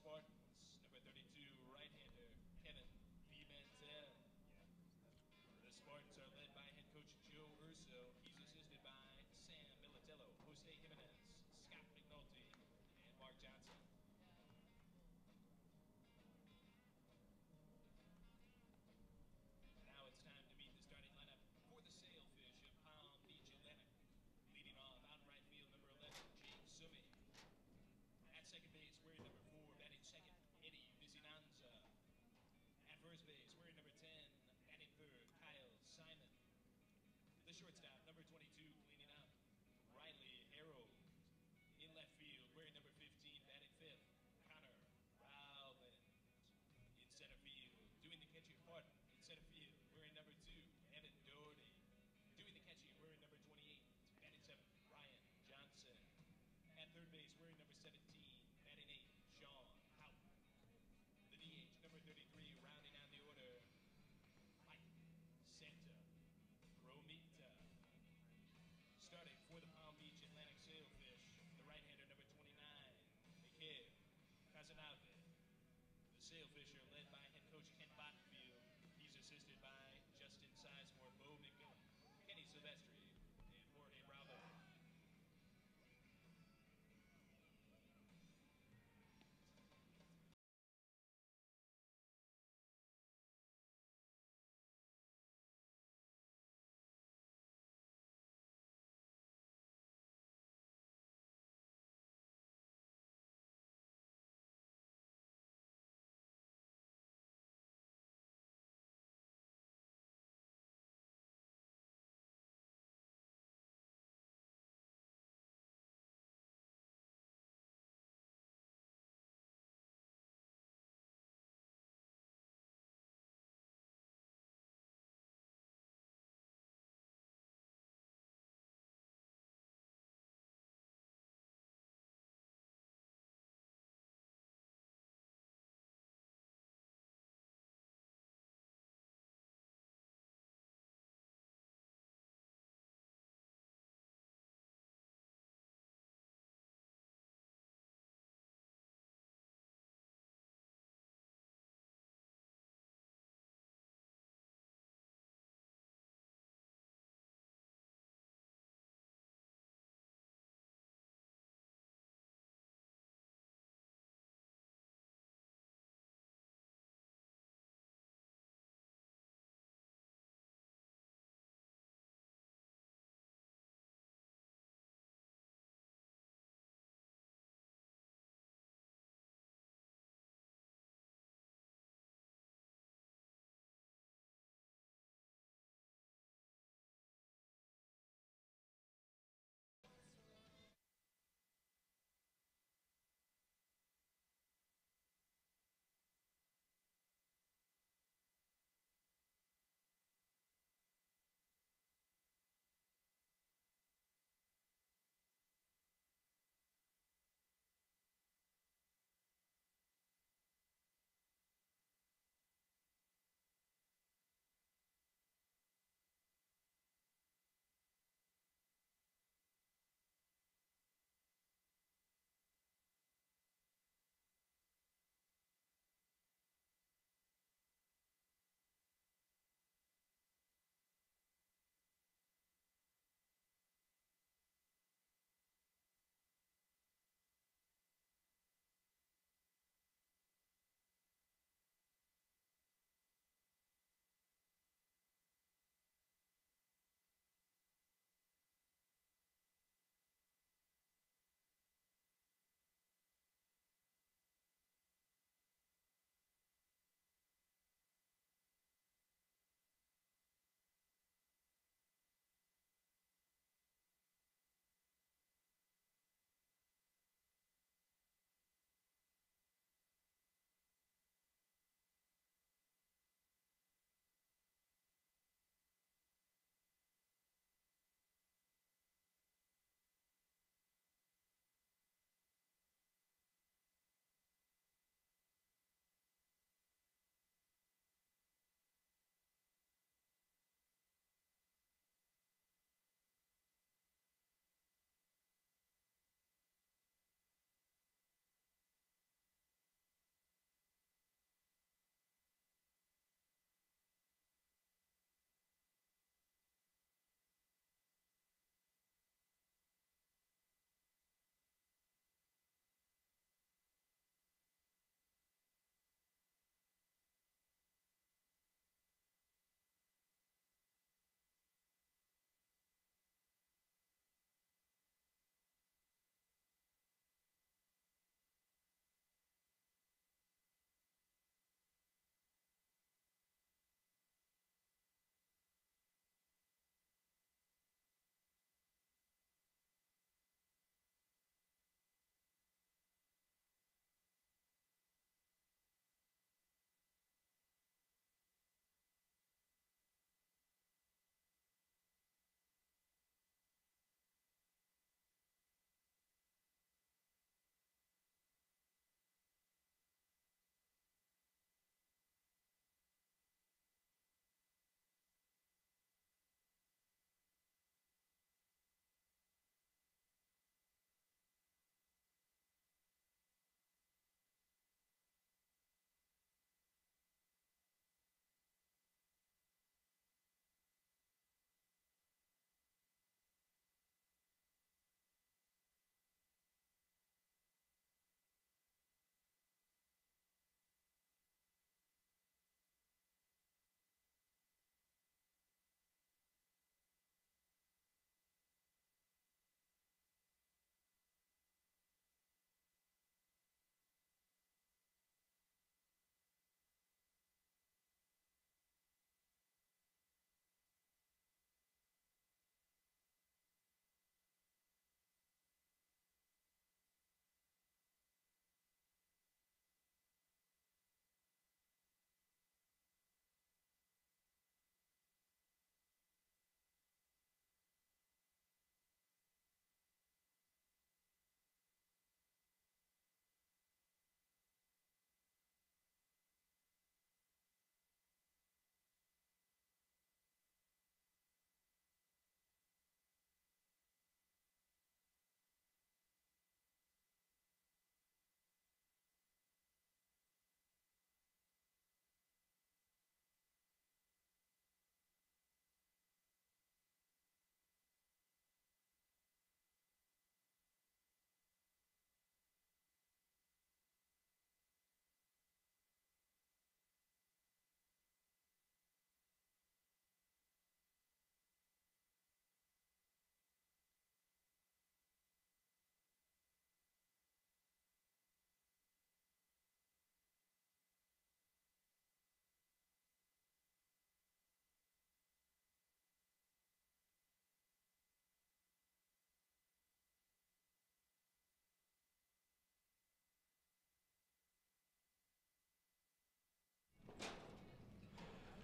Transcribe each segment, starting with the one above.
Spartans, number 32, right-hander Kevin Pimentel. The Spartans are led by head coach Joe Urso. He's assisted by Sam Militello, Jose Jimenez, Scott McNulty, and Mark Johnson. Now it's time to meet the starting lineup for the Sailfish of Palm Beach Atlantic. Leading off out in right field, number 11, James Sumi. At second base, wearing number 4, batting second,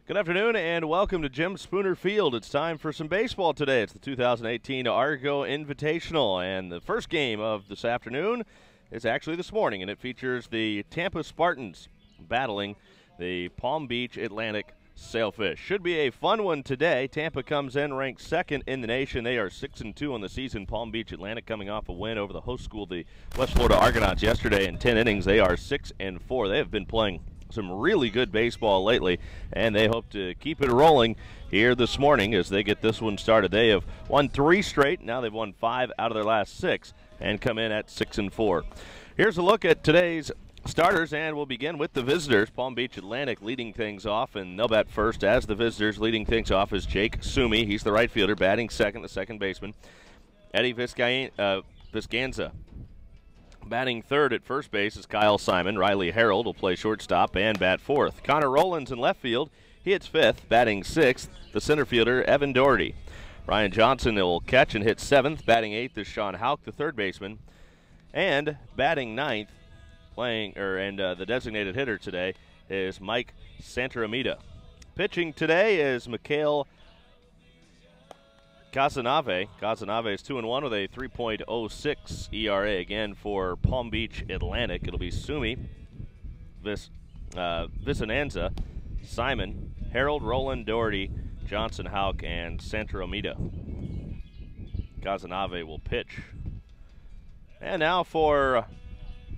Good afternoon and welcome to Jim Spooner Field. It's time for some baseball today. It's the 2018 Argo Invitational, and the first game of this afternoon is actually this morning, and it features the Tampa Spartans battling the Palm Beach Atlantic Sailfish. Should be a fun one today. Tampa comes in ranked second in the nation. They are 6-2 on the season. Palm Beach Atlantic coming off a win over the host school, the West Florida Argonauts, yesterday in 10 innings. They are 6-4. They have been playing some really good baseball lately, and they hope to keep it rolling here this morning as they get this one started. They have won 3 straight. Now they've won 5 out of their last 6 and come in at 6-4. Here's a look at today's starters, and we'll begin with the visitors. Palm Beach Atlantic leading things off, and they'll bat first as the visitors. Leading things off is Jake Sumi. He's the right fielder, batting second, the second baseman. Eddie Viscanza. Batting third at first base is Kyle Simon. Riley Harold will play shortstop and bat fourth. Connor Rowlands in left field. He hits fifth, batting sixth. The center fielder, Evan Doherty. Ryan Johnson will catch and hit seventh. Batting eighth is Sean Houck, the third baseman. And batting ninth, the designated hitter today is Mike Santaramita. Pitching today is Mikhail Kazanave. Kazanave is 2-1 with a 3.06 ERA. Again for Palm Beach Atlantic, it'll be Sumi, Vicinanza, Simon, Harold, Rowland, Doherty, Johnson, Houck, and Santaramita. Kazanave will pitch. And now for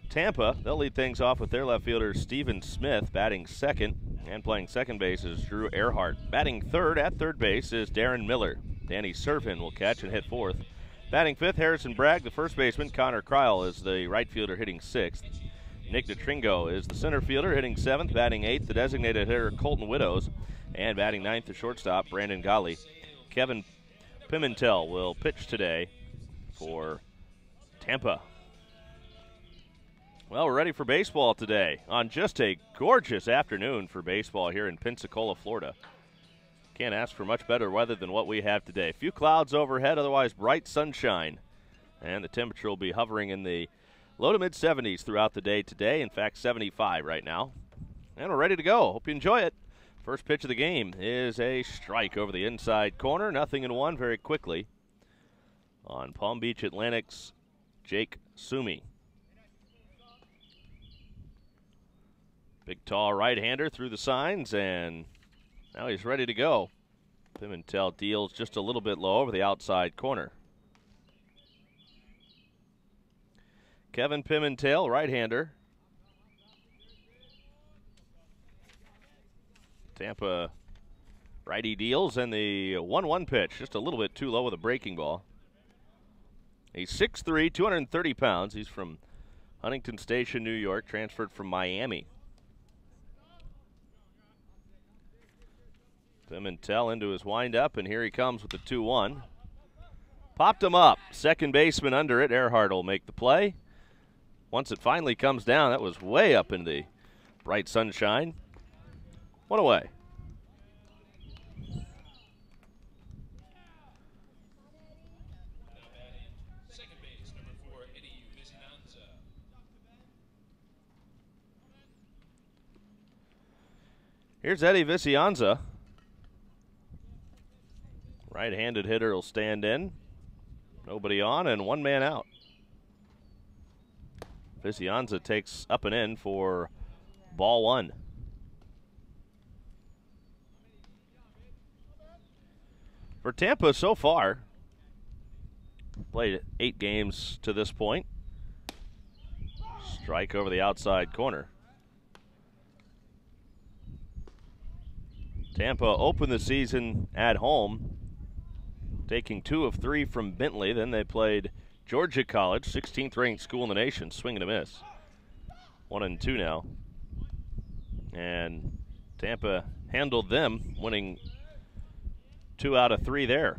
Tampa, they'll lead things off with their left fielder, Steven Smith, batting second. And playing second base is Drew Earhart. Batting third at third base is Darren Miller. Danny Serfin will catch and hit fourth. Batting fifth, Harrison Bragg, the first baseman. Connor Kryle is the right fielder, hitting sixth. Nick DeTringo is the center fielder, hitting seventh. Batting eighth, the designated hitter, Colton Widows. And batting ninth, the shortstop, Brandon Golly. Kevin Pimentel will pitch today for Tampa. Well, we're ready for baseball today on just a gorgeous afternoon for baseball here in Pensacola, Florida. Can't ask for much better weather than what we have today. A few clouds overhead, otherwise bright sunshine. And the temperature will be hovering in the low to mid-70s throughout the day today. In fact, 75 right now. And we're ready to go. Hope you enjoy it. First pitch of the game is a strike over the inside corner. 0-1 very quickly on Palm Beach Atlantic's Jake Sumi. Big, tall right-hander through the signs, and now he's ready to go. Pimentel deals just a little bit low over the outside corner. Kevin Pimentel, right-hander. Tampa righty deals, and the 1-1 pitch, just a little bit too low with a breaking ball. He's 6'3", 230 pounds. He's from Huntington Station, New York, transferred from Miami. Pimentel into his windup, and here he comes with the 2-1. Popped him up. Second baseman under it. Earhart will make the play. Once it finally comes down, that was way up in the bright sunshine. 1 away. Second base, number 4, Eddie Vicinanza. Here's Eddie Vicinanza. Right-handed hitter will stand in. Nobody on and 1 man out. Vicinanza takes up and in for ball 1. For Tampa so far, played 8 games to this point. Strike over the outside corner. Tampa opened the season at home, taking 2 of 3 from Bentley. Then they played Georgia College, 16th ranked school in the nation, swing and a miss. 1-2 now. And Tampa handled them, winning 2 out of 3 there.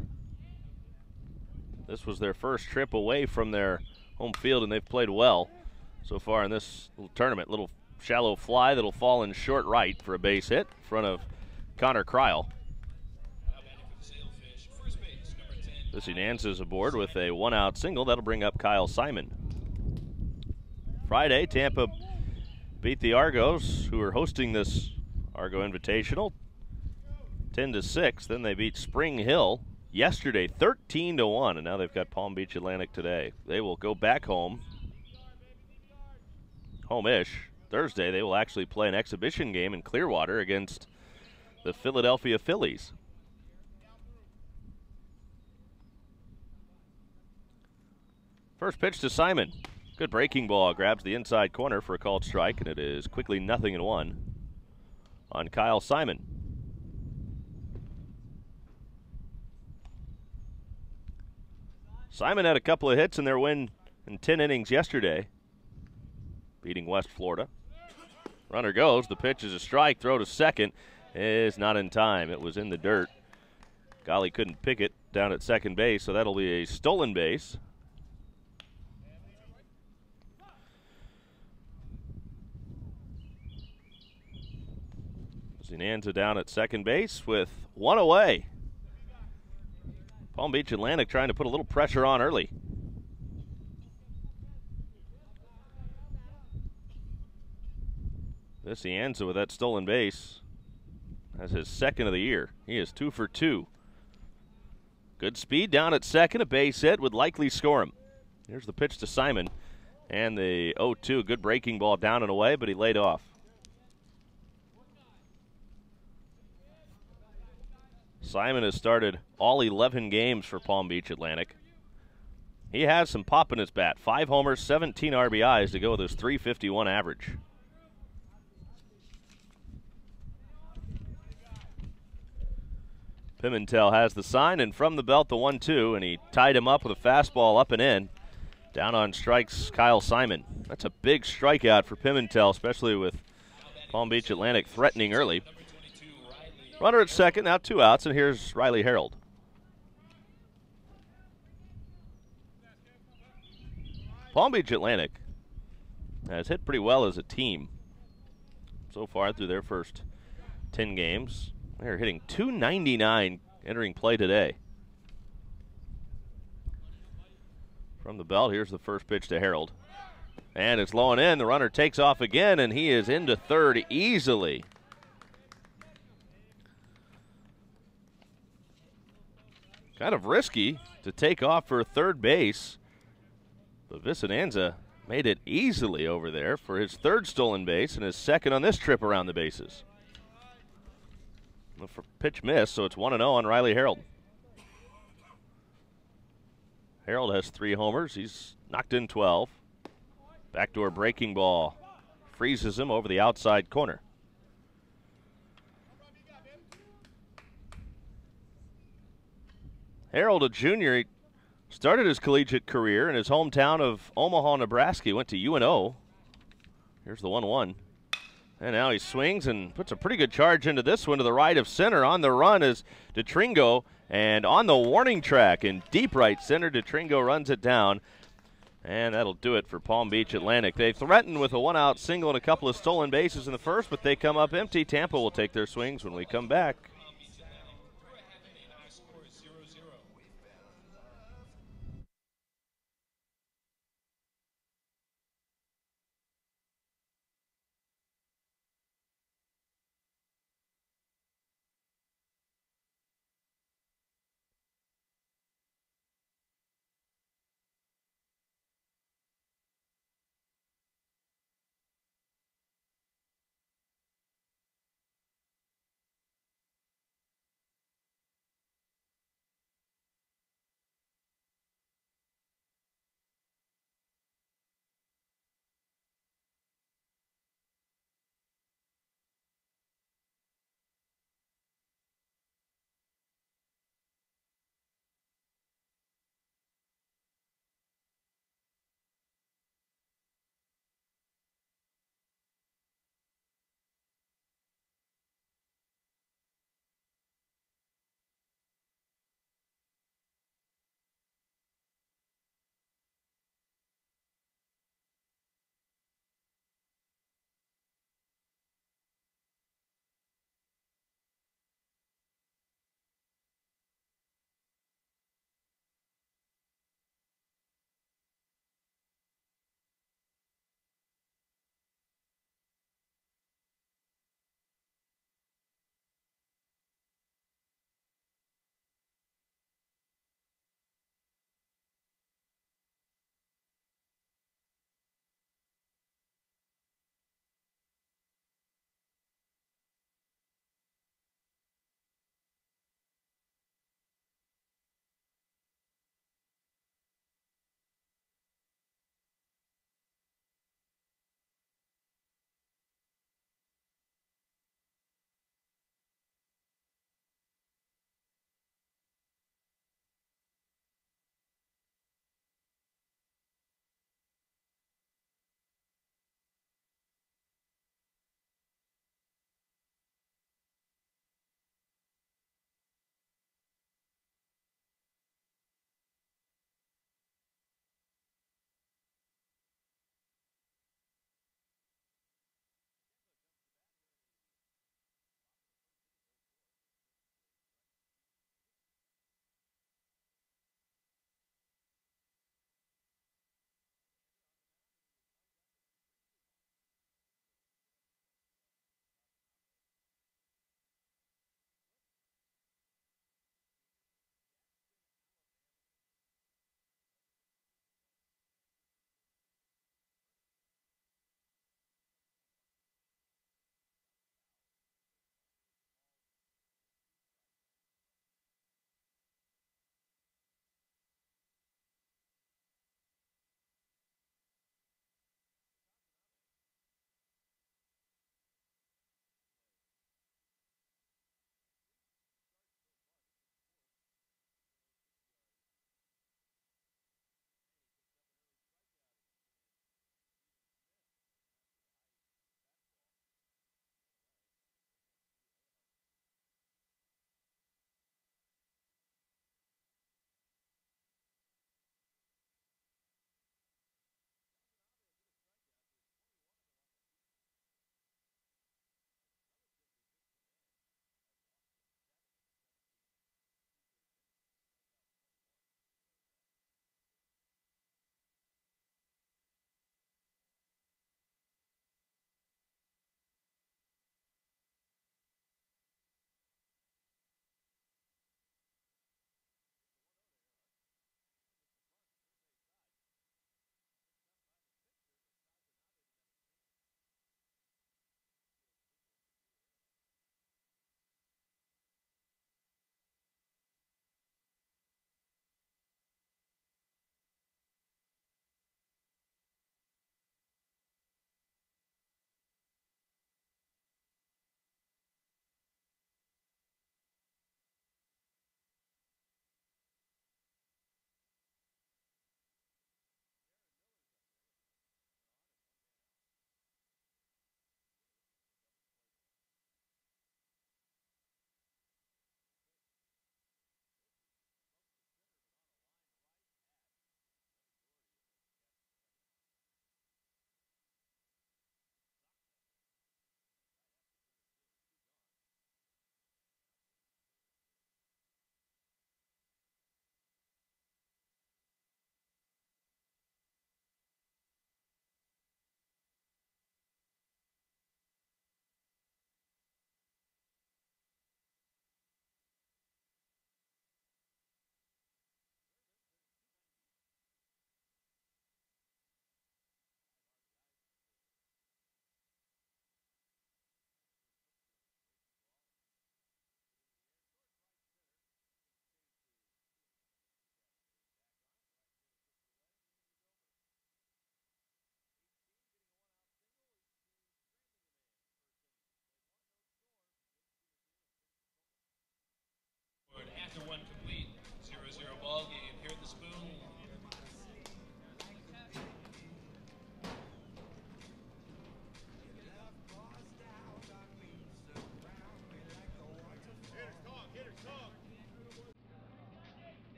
This was their first trip away from their home field, and they've played well so far in this little tournament. Little shallow fly that'll fall in short right for a base hit in front of Connor Kryle. Vicinanza's aboard with a 1-out single. That'll bring up Kyle Simon. Friday, Tampa beat the Argos, who are hosting this Argo Invitational, 10-6. Then they beat Spring Hill yesterday 13-1, and now they've got Palm Beach Atlantic today. They will go back home, home-ish. Thursday they will actually play an exhibition game in Clearwater against the Philadelphia Phillies. First pitch to Simon. Good breaking ball. Grabs the inside corner for a called strike, and it is quickly 0-1 on Kyle Simon. Simon had a couple of hits in their win in 10 innings yesterday, beating West Florida. Runner goes. The pitch is a strike. Throw to second is not in time. It was in the dirt. Golly couldn't pick it down at second base, so that'll be a stolen base. Zinanza down at second base with one away. Palm Beach Atlantic trying to put a little pressure on early. This Zinanza with that stolen base has his second of the year. He is 2 for 2. Good speed down at second. A base hit would likely score him. Here's the pitch to Simon. And the 0-2. Good breaking ball down and away, but he laid off. Simon has started all 11 games for Palm Beach Atlantic. He has some pop in his bat. 5 homers, 17 RBIs to go with his .351 average. Pimentel has the sign, and from the belt the 1-2, and he tied him up with a fastball up and in. Down on strikes, Kyle Simon. That's a big strikeout for Pimentel, especially with Palm Beach Atlantic threatening early. Runner at second, now 2 outs, and here's Riley Harold. Palm Beach Atlantic has hit pretty well as a team so far through their first 10 games. They're hitting .299 entering play today. From the belt, here's the first pitch to Harold. And it's low and in. The runner takes off again, and he is into third easily. Kind of risky to take off for third base, but Vicinanza made it easily over there for his 3rd stolen base and his 2nd on this trip around the bases. The pitch missed, so it's 1-0 on Riley Harold. Harold has 3 homers. He's knocked in 12. Backdoor breaking ball freezes him over the outside corner. Harold, a junior, he started his collegiate career in his hometown of Omaha, Nebraska. He went to UNO. Here's the 1-1. And now he swings and puts a pretty good charge into this one to the right of center. On the run is DeTringo, and on the warning track in deep right center, DeTringo runs it down. And that'll do it for Palm Beach Atlantic. They threatened with a 1-out single and a couple of stolen bases in the first, but they come up empty. Tampa will take their swings when we come back.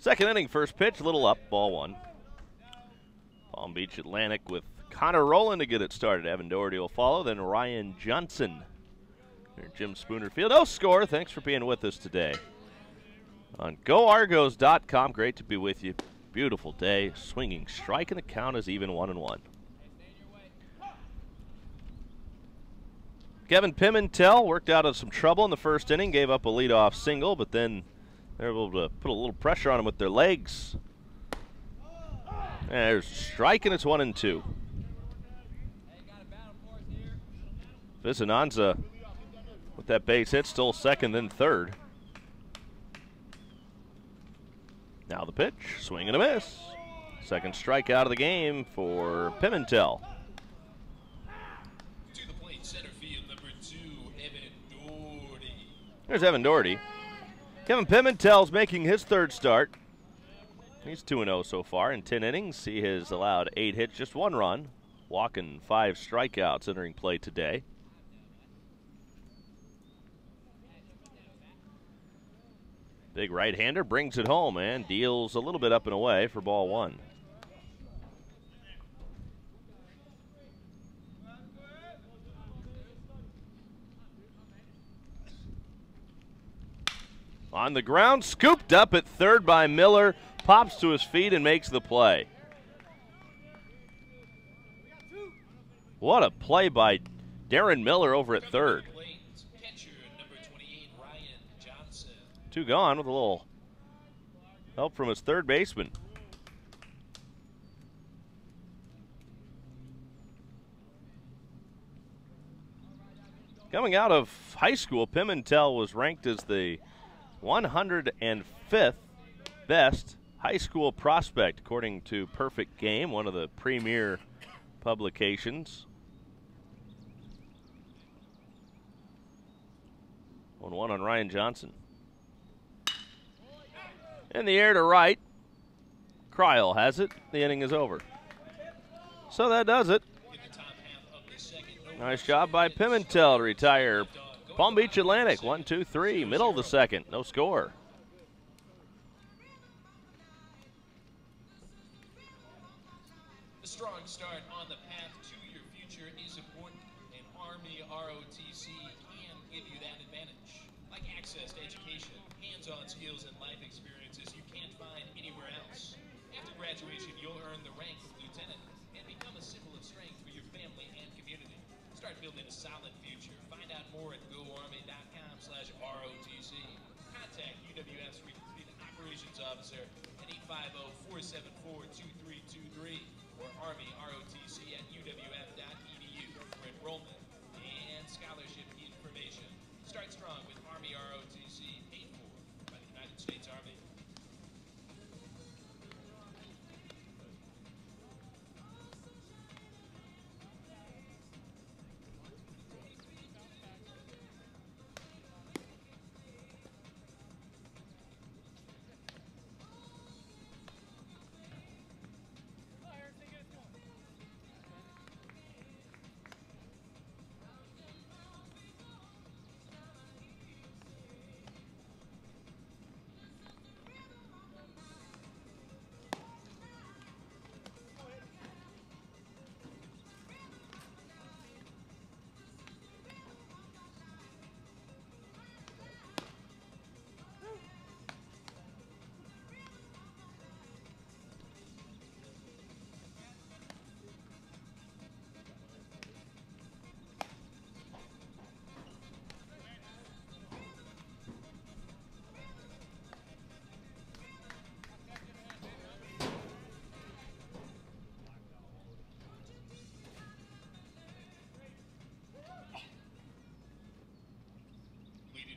Second inning, first pitch, a little up, ball one. Palm Beach Atlantic with Connor Rowland to get it started. Evan Doherty will follow, then Ryan Johnson. Here, Jim Spooner Field. No score. Thanks for being with us today on GoArgos.com. Great to be with you. Beautiful day. Swinging strike, and the count is even 1-1. Kevin Pimentel worked out of some trouble in the first inning, gave up a leadoff single, but then they're able to put a little pressure on him with their legs. And there's a strike, and it's 1-2. Vizinanza with that base hit, still second, then third. Now the pitch, swing and a miss. Second strikeout of the game for Pimentel. To the plate, center field, number 2, Evan Doherty. There's Evan Doherty. Kevin Pimentel's making his third start. He's 2-0 so far in 10 innings. He has allowed 8 hits, just 1 run, walking 5 strikeouts entering play today. Big right-hander brings it home and deals a little bit up and away for ball 1. On the ground, scooped up at third by Miller, pops to his feet and makes the play. What a play by Darren Miller over at third. 2 gone with a little help from his third baseman. Coming out of high school, Pimentel was ranked as the 105th best high school prospect, according to Perfect Game, one of the premier publications. 1-1 on Ryan Johnson. In the air to right. Kryl has it. The inning is over. So that does it. Nice job by Pimentel to retire Palm Beach Atlantic. 1-2-3. Middle of the second. No score. A strong start on the path to your future is important, and Army ROTC can give you that advantage. Like access to education, hands-on skills, and life experiences you can't find anywhere else. After graduation, you'll earn the rank of lieutenant and become a symbol of strength for your family and community. Start building a solid future. Find out more at goarmy.com/ROTC. Contact UWF's Operations Officer at 850-474-2323 or Army ROTC at uwf.edu for enrollment and scholarship information. Start strong with Army ROTC, paid for by the United States Army.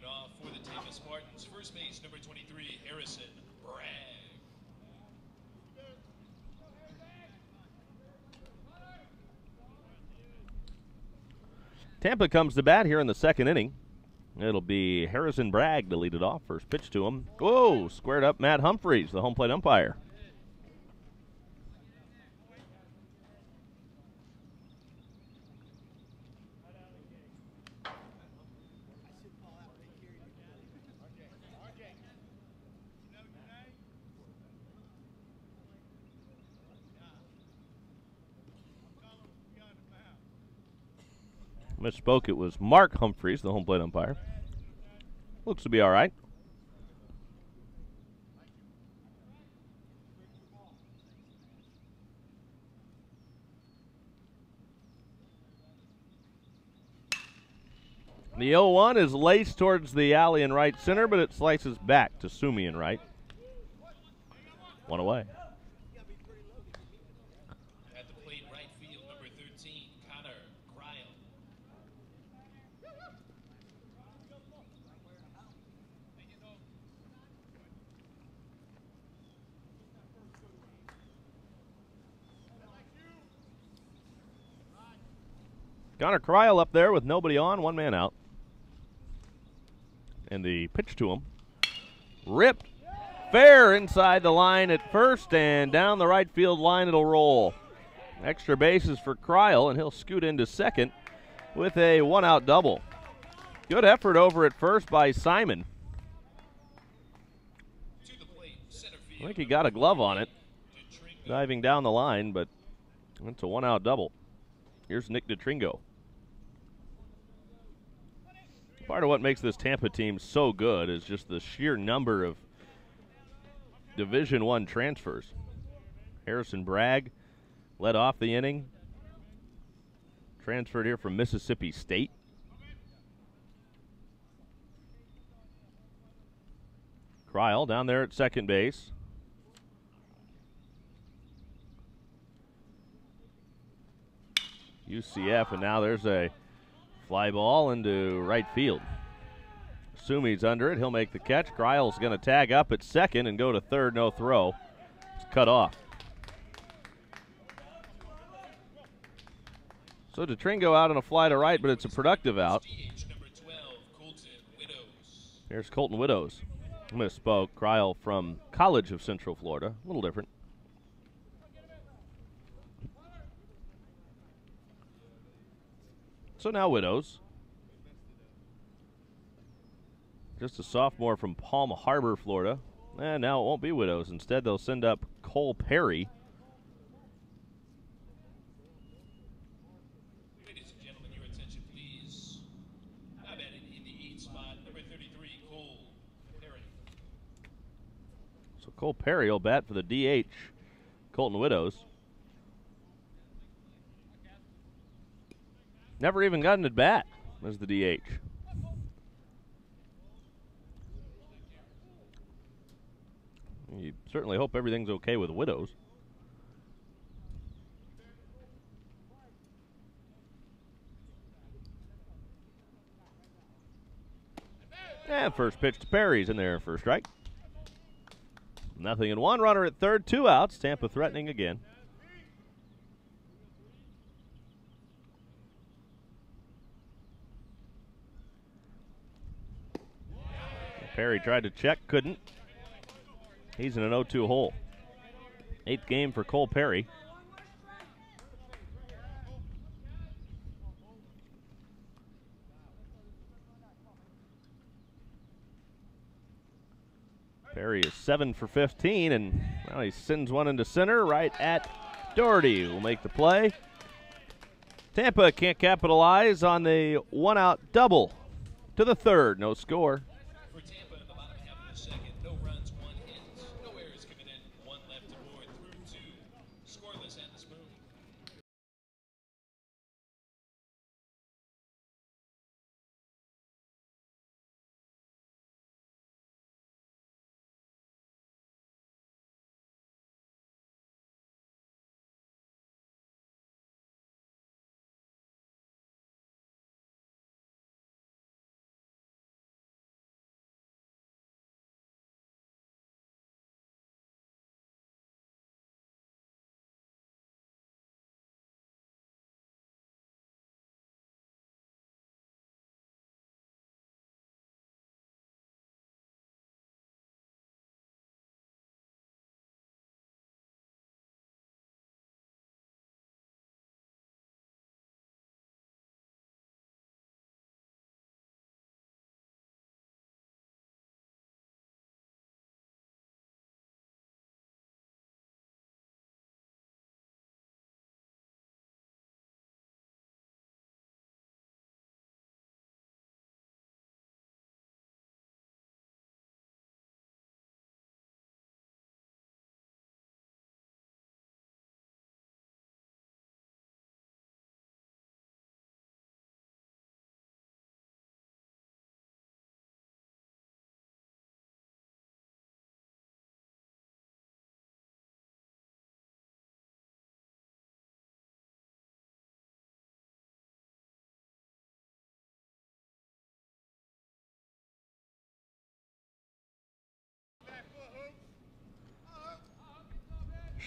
Off for the Tampa Spartans, first base number 23, Harrison Bragg. Tampa comes to bat here in the second inning. It'll be Harrison Bragg to lead it off. First pitch to him. Whoa, squared up Matt Humphreys, the home plate umpire. Misspoke, it was Mark Humphreys, the home plate umpire. Looks to be all right. The 0-1 is laced towards the alley in right center, but it slices back to Sumi in right. One away. At the plate, right field, number 13, Connor Cryle. Connor Cryle up there with nobody on, one man out. And the pitch to him. Ripped fair inside the line at first, and down the right field line it'll roll. Extra bases for Cryle, and he'll scoot into second with a one-out double. Good effort over at first by Simon. To the plate, center field. I think he got a glove on it, diving down the line, but it's a one-out double. Here's Nick DeTringo. Part of what makes this Tampa team so good is just the sheer number of Division I transfers. Harrison Bragg led off the inning. Transferred here from Mississippi State. Cryle down there at second base. UCF, and now there's a fly ball into right field. Sumi's under it. He'll make the catch. Cryle's going to tag up at second and go to third. No throw. It's cut off. So DeTringo out on a fly to right, but it's a productive out. Here's Colton Widows. Misspoke. Cryle from College of Central Florida. A little different. So now Widows. Just a sophomore from Palm Harbor, Florida. And now it won't be Widows. Instead, they'll send up Cole Perry. Ladies and gentlemen, your attention, please. I'm at it in the 8th spot, number 33, Cole Perry. So Cole Perry will bat for the DH. Colton Widows. Never even gotten at bat as the DH. You certainly hope everything's okay with Widows. And first pitch to Perry's in there for a strike. 0-1. Runner at third, 2 outs. Tampa threatening again. Perry tried to check, couldn't. He's in an 0-2 hole. 8th game for Cole Perry. Perry is 7 for 15, and well, he sends one into center right at Doherty, who will make the play. Tampa can't capitalize on the one-out double to the third. No score.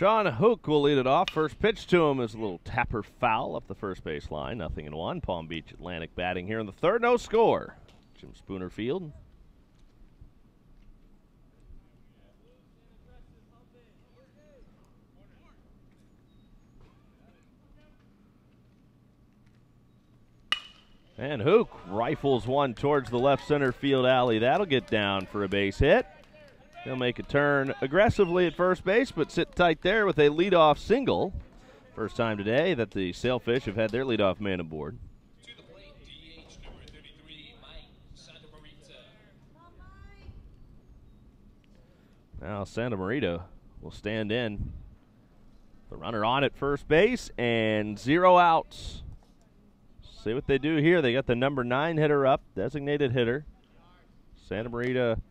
Sean Hook will lead it off. First pitch to him is a little tapper foul up the first base line. 0-1. Palm Beach Atlantic batting here in the third. No score. Jim Spooner Field. And Hook rifles one towards the left center field alley. That'll get down for a base hit. He'll make a turn aggressively at first base, but sit tight there with a leadoff single. First time today that the Sailfish have had their leadoff man aboard. To the plate, DH number 33, Mike Santa Marita. Now Santa Marita will stand in. The runner on at first base and 0 outs. See what they do here. They got the number 9 hitter up, designated hitter. Santa Marita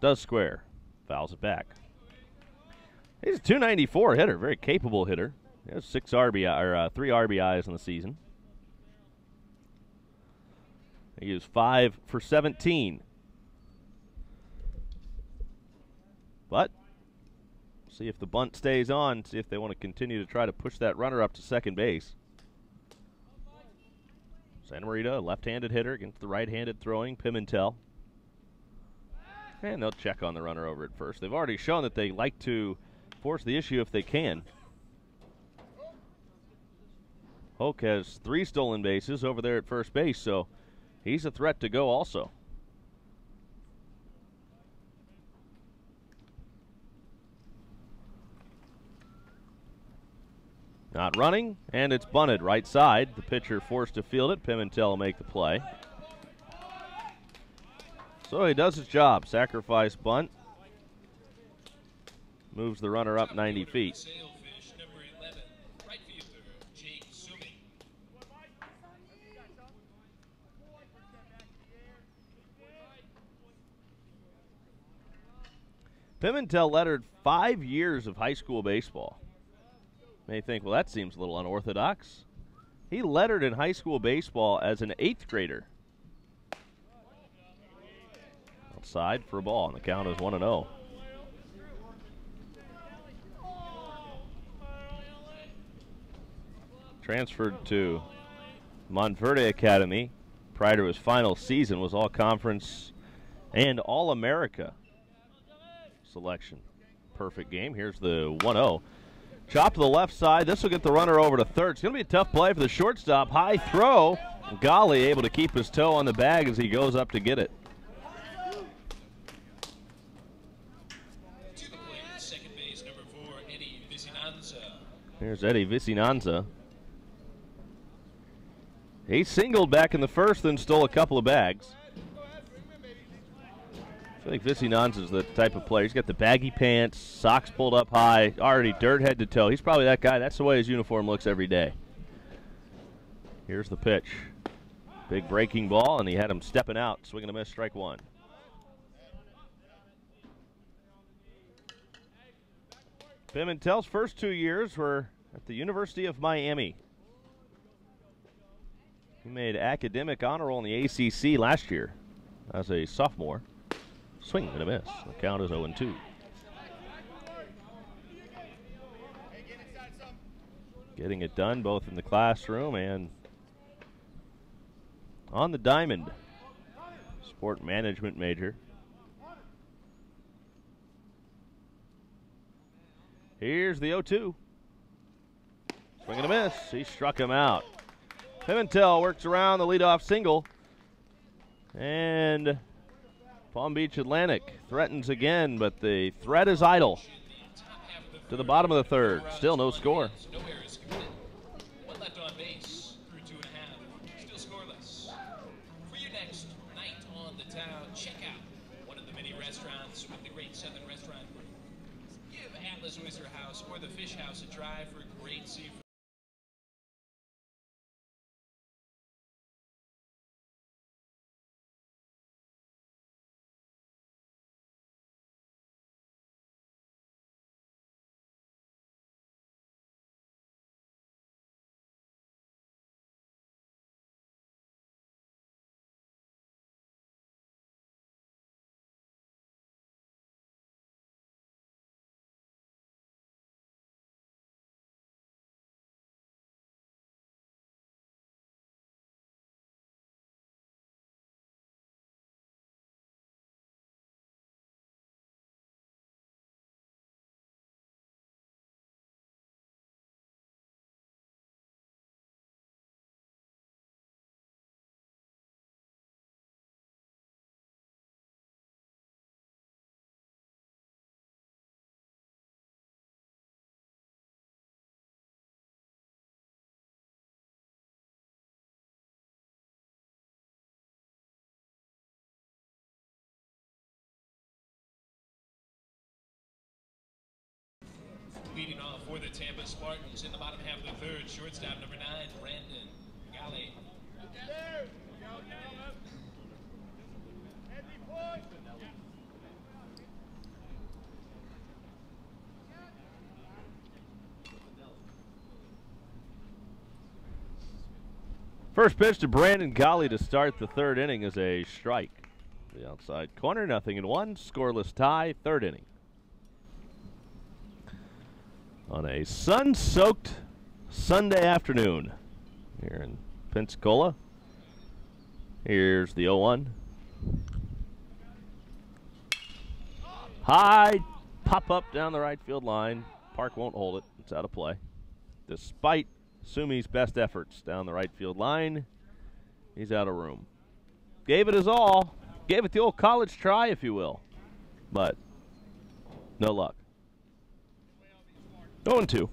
does square. Fouls it back. He's a 294 hitter, very capable hitter. He has 3 RBIs in the season. He is 5 for 17. But see if the bunt stays on, see if they want to continue to try to push that runner up to second base. Santa Marita, a left-handed hitter against the right-handed throwing Pimentel. And they'll check on the runner over at first. They've already shown that they like to force the issue if they can. Hoke has 3 stolen bases over there at first base, so he's a threat to go also. Not running, and it's bunted right side. The pitcher forced to field it. Pimentel will make the play. So he does his job. Sacrifice bunt. Moves the runner up 90 feet. Sailfish number 11, right fielder Jake Sumi. Pimentel lettered 5 years of high school baseball. May think, well, that seems a little unorthodox. He lettered in high school baseball as an 8th grader. Outside for a ball, and the count is 1-0. Transferred to Montverde Academy prior to his final season, was All-Conference and All-America selection. Perfect game. Here's the 1-0. Chop to the left side. This will get the runner over to third. It's going to be a tough play for the shortstop. High throw. Golly able to keep his toe on the bag as he goes up to get it. To the plate, second base number 4, Eddie Vicinanza. Here's Eddie Vicinanza. He singled back in the first, then stole a couple of bags. I feel like Vicinanza's the type of player. He's got the baggy pants, socks pulled up high, already dirt head to toe. He's probably that guy. That's the way his uniform looks every day. Here's the pitch. Big breaking ball, and he had him stepping out. Swing and a miss, strike 1. Pimentel's first 2 years were at the University of Miami. He made academic honor roll in the ACC last year as a sophomore. Swing and a miss. The count is 0-2. Getting it done both in the classroom and on the diamond. Sport management major. Here's the 0-2. Swing and a miss. He struck him out. Pimentel works around the leadoff single. And Palm Beach Atlantic threatens again, but the threat is idle. To the bottom of the third. Still no score. No errors committed. 1 left on base through 2.5. Still scoreless. For your next night on the town, check out one of the many restaurants with the Great Southern Restaurant Group. Give Atlas Oyster House or the Fish House a try for great seafood. for the Tampa Spartans in the bottom half of the third. Shortstop number 9, Brandon Galley. First pitch to Brandon Golly to start the third inning is a strike. The outside corner, 0-1, scoreless tie, third inning. On a sun-soaked Sunday afternoon here in Pensacola. Here's the 0-1. High pop up down the right field line. Park won't hold it. It's out of play. Despite Sumi's best efforts down the right field line, he's out of room. Gave it his all. Gave it the old college try, if you will. But no luck. 0-2.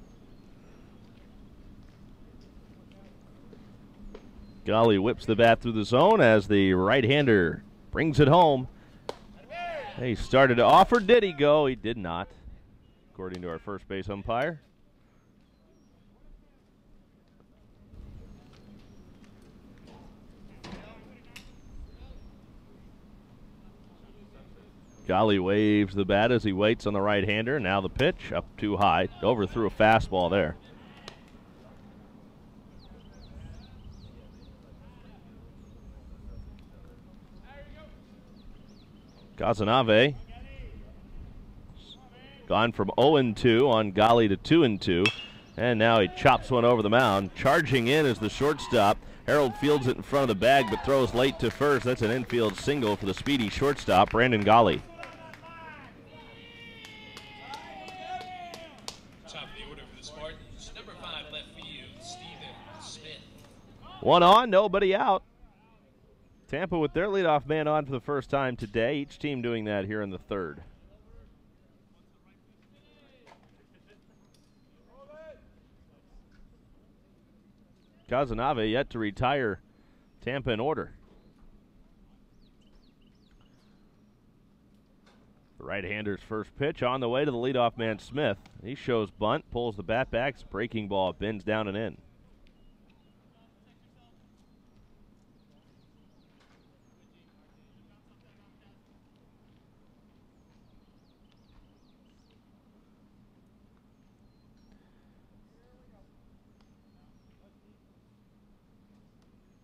Golly whips the bat through the zone as the right-hander brings it home. He started to offer. Did he go? He did not, according to our first base umpire. Golly waves the bat as he waits on the right-hander. Now the pitch, up too high. Overthrew a fastball there. Kazanave gone from 0-2 on Golly to 2-2. And now he chops one over the mound. Charging in is the shortstop. Harold fields it in front of the bag but throws late to first. That's an infield single for the speedy shortstop, Brandon Golly. Top of the order for the Spartans, number 5 left field, Stephen Smith. One on, nobody out. Tampa with their leadoff man on for the first time today. Each team doing that here in the third. Kazanave yet to retire. Tampa in order. The right-hander's first pitch on the way to the leadoff man, Smith. He shows bunt, pulls the bat back. It's a breaking ball, bends down and in.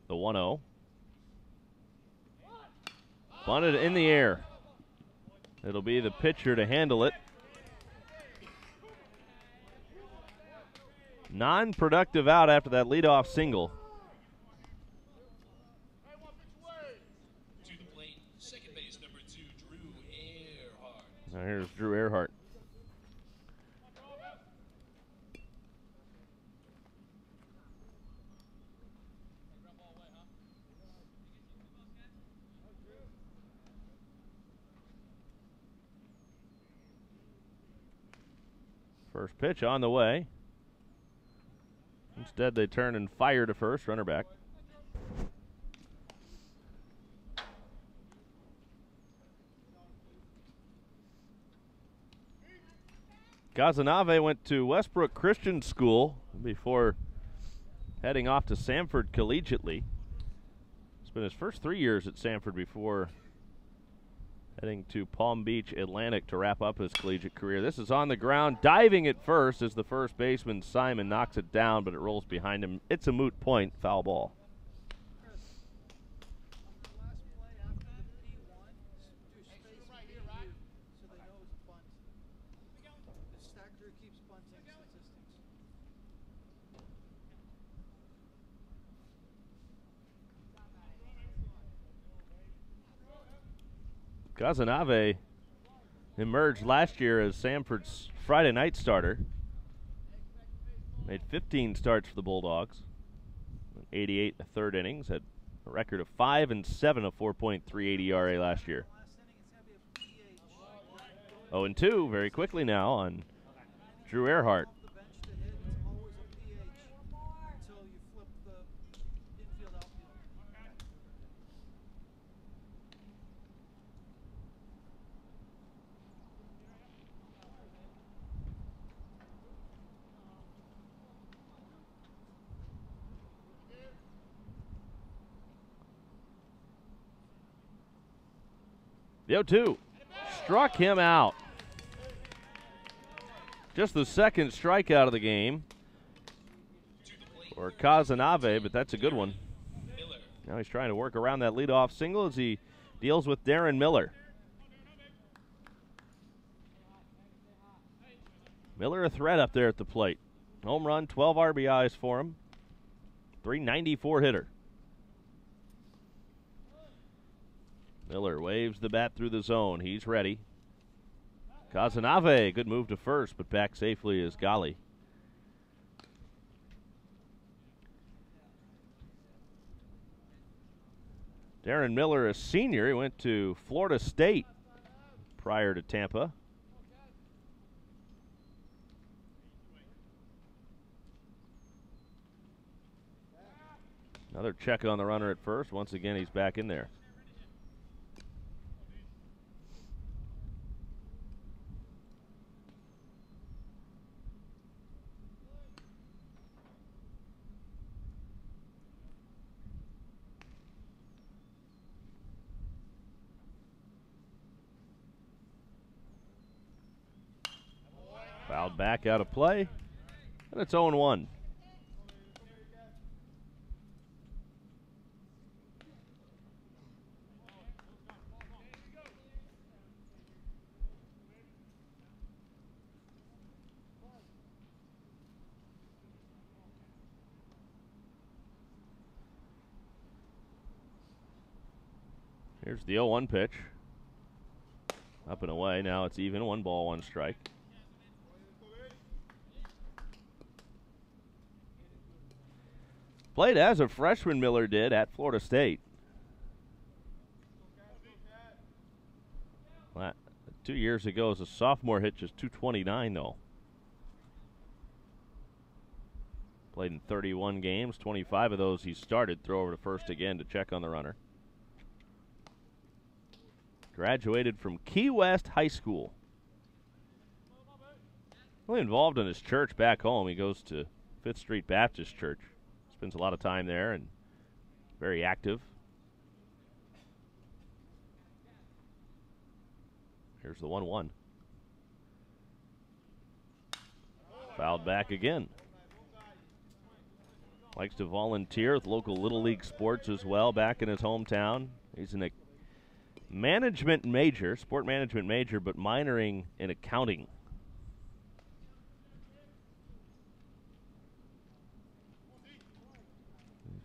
The 1-0. Bunted in the air. It'll be the pitcher to handle it. Non-productive out after that leadoff single. To the plate, second base number 2, Drew Earhart. Now here's Drew Earhart. First pitch on the way. Instead, they turn and fire to first, runner back. Kazanave went to Westbrook Christian School before heading off to Samford collegiately. It's been his first 3 years at Samford before heading to Palm Beach Atlantic to wrap up his collegiate career. This is on the ground. Diving at first as the first baseman, Simon, knocks it down, but it rolls behind him. It's a moot point, foul ball. Kazanave emerged last year as Samford's Friday night starter. Made 15 starts for the Bulldogs. 88 in the third innings. Had a record of 5 and 7, a 4.38 ERA last year. 0-2 very quickly now on Drew Earhart. The 0-2. Struck him out. Just the second strikeout of the game for Kazanave, but that's a good one. Now he's trying to work around that leadoff single as he deals with Darren Miller. Miller a threat up there at the plate. Home run, 12 RBIs for him. 394 hitter. Miller waves the bat through the zone. He's ready. Kazanave, good move to first, but back safely is Gali. Darren Miller, a senior. He went to Florida State prior to Tampa. Another check on the runner at first. Once again, he's back in there. Fouled back out of play, and it's 0-1. Here's the 0-1 pitch. Up and away. Now it's even. 1 ball, 1 strike. Played as a freshman, Miller did, at Florida State. 2 years ago as a sophomore, hit just .229, though. Played in 31 games. 25 of those he started. Throw over to first again to check on the runner. Graduated from Key West High School. Really involved in his church back home. He goes to Fifth Street Baptist Church. Spends a lot of time there and very active. Here's the 1-1. Fouled back again. Likes to volunteer with local Little League sports as well back in his hometown. He's in a management major, sport management major, but minoring in accounting.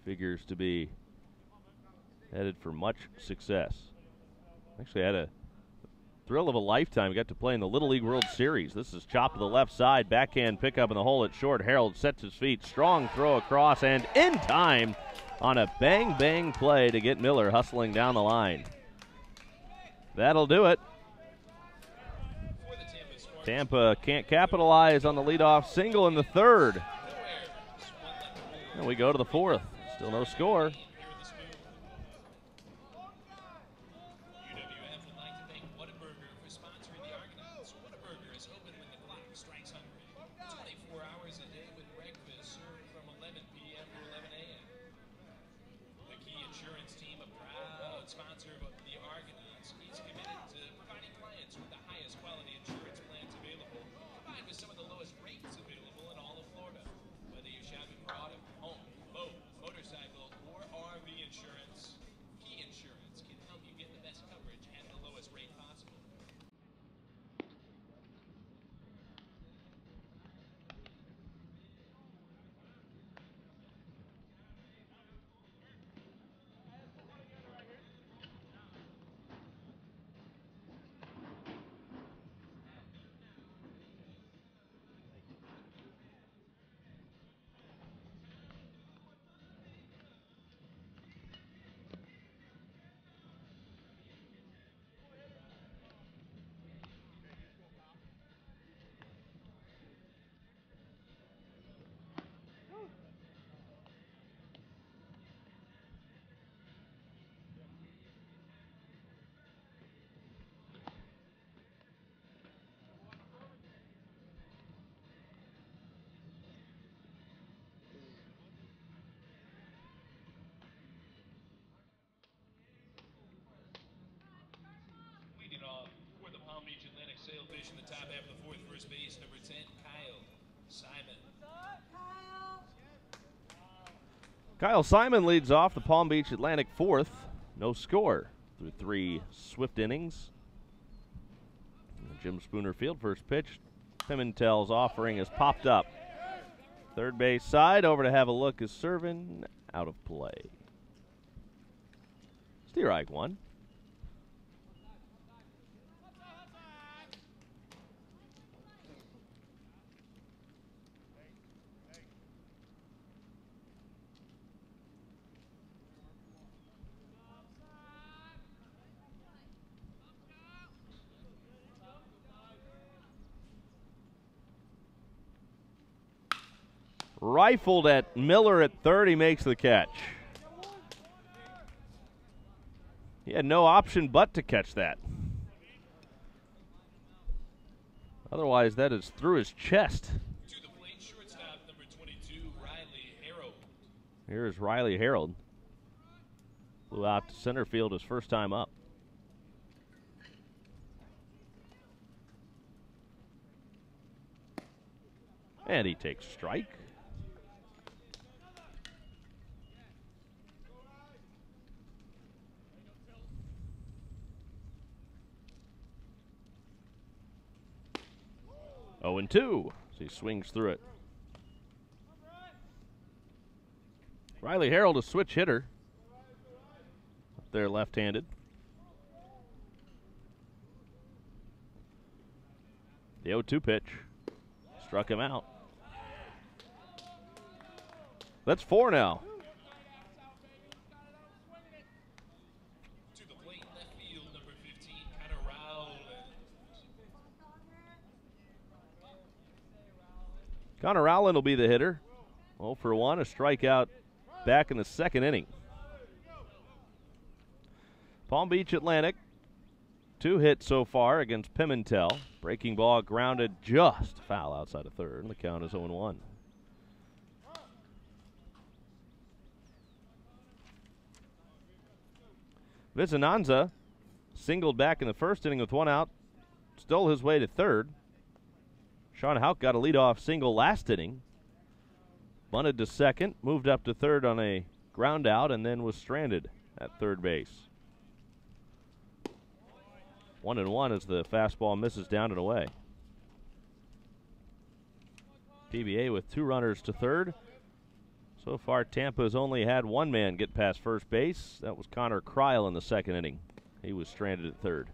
Figures to be headed for much success. Actually had a thrill of a lifetime. Got to play in the Little League World Series. This is chop to the left side. Backhand pickup in the hole at short. Harold sets his feet. Strong throw across and in time on a bang-bang play to get Miller hustling down the line. That'll do it. Tampa can't capitalize on the leadoff single in the third. And we go to the fourth. Still no score. UWF would like to thank Whataburger for sponsoring the Argonauts. Whataburger is open when the clock strikes hungry. 24 hours a day with breakfast served from 11 p.m. to 11 a.m. The Key Insurance team, a proud sponsor of the Argonauts, is committed to providing clients with the highest quality insurance plans available, combined with some of the lowest rates available in all of Florida. Whether you're shopping for auto, home, boat, motorcycle, or first base, number 10, Kyle Simon. Kyle Simon leads off the Palm Beach Atlantic fourth. No score through 3 swift innings. Jim Spooner Field, first pitch. Pimentel's offering has popped up. Third base side, over to have a look is Servin, out of play. Strike one. Rifled at Miller at third. He makes the catch. He had no option but to catch that. Otherwise, that is through his chest. To the plate, shortstop, number 22, Riley Harold. Here is Riley Harold. Flew out to center field his first time up. And he takes strike. Oh, and 2 as he swings through it. Riley Harold, a switch hitter. Up there left-handed. The 0-2 pitch. Struck him out. That's 4 now. To the plate, left field, number 15, Connor Rowland. Connor Rowland will be the hitter. 0 for 1, a strikeout back in the second inning. Palm Beach Atlantic, 2 hits so far against Pimentel. Breaking ball grounded just foul outside of third, and the count is 0-1. Vizinanza singled back in the first inning with 1 out, stole his way to third. Sean Houck got a leadoff single last inning. Bunted to second, moved up to third on a ground out, and then was stranded at third base. 1-1 as the fastball misses down and away. PBA with 2 runners to third. So far, Tampa has only had 1 man get past first base. That was Connor Kreil in the second inning. He was stranded at third.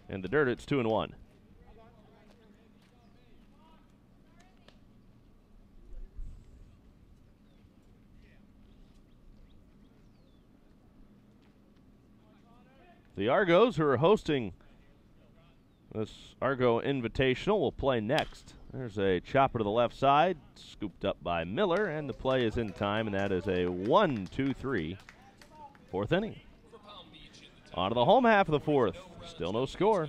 In the dirt, it's 2-1. The Argos, who are hosting this Argo Invitational, will play next. There's a chopper to the left side, scooped up by Miller, and the play is in time, and that is a 1-2-3 fourth inning. On to the home half of the fourth. Still no score.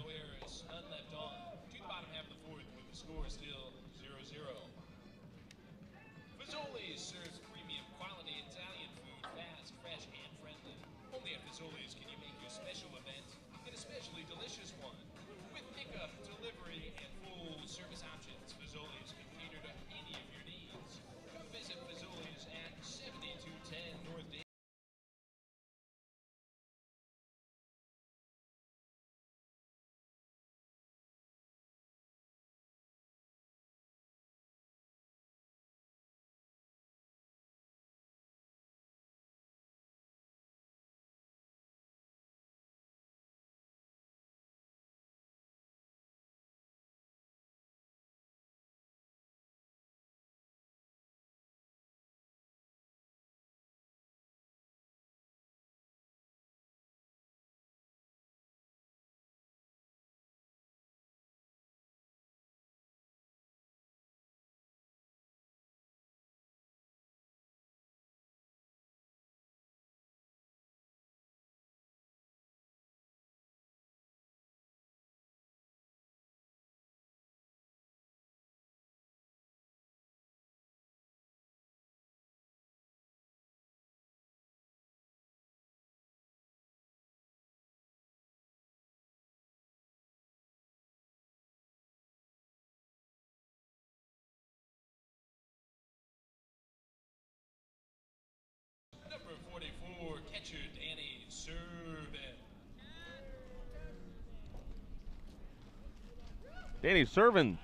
Danny Servin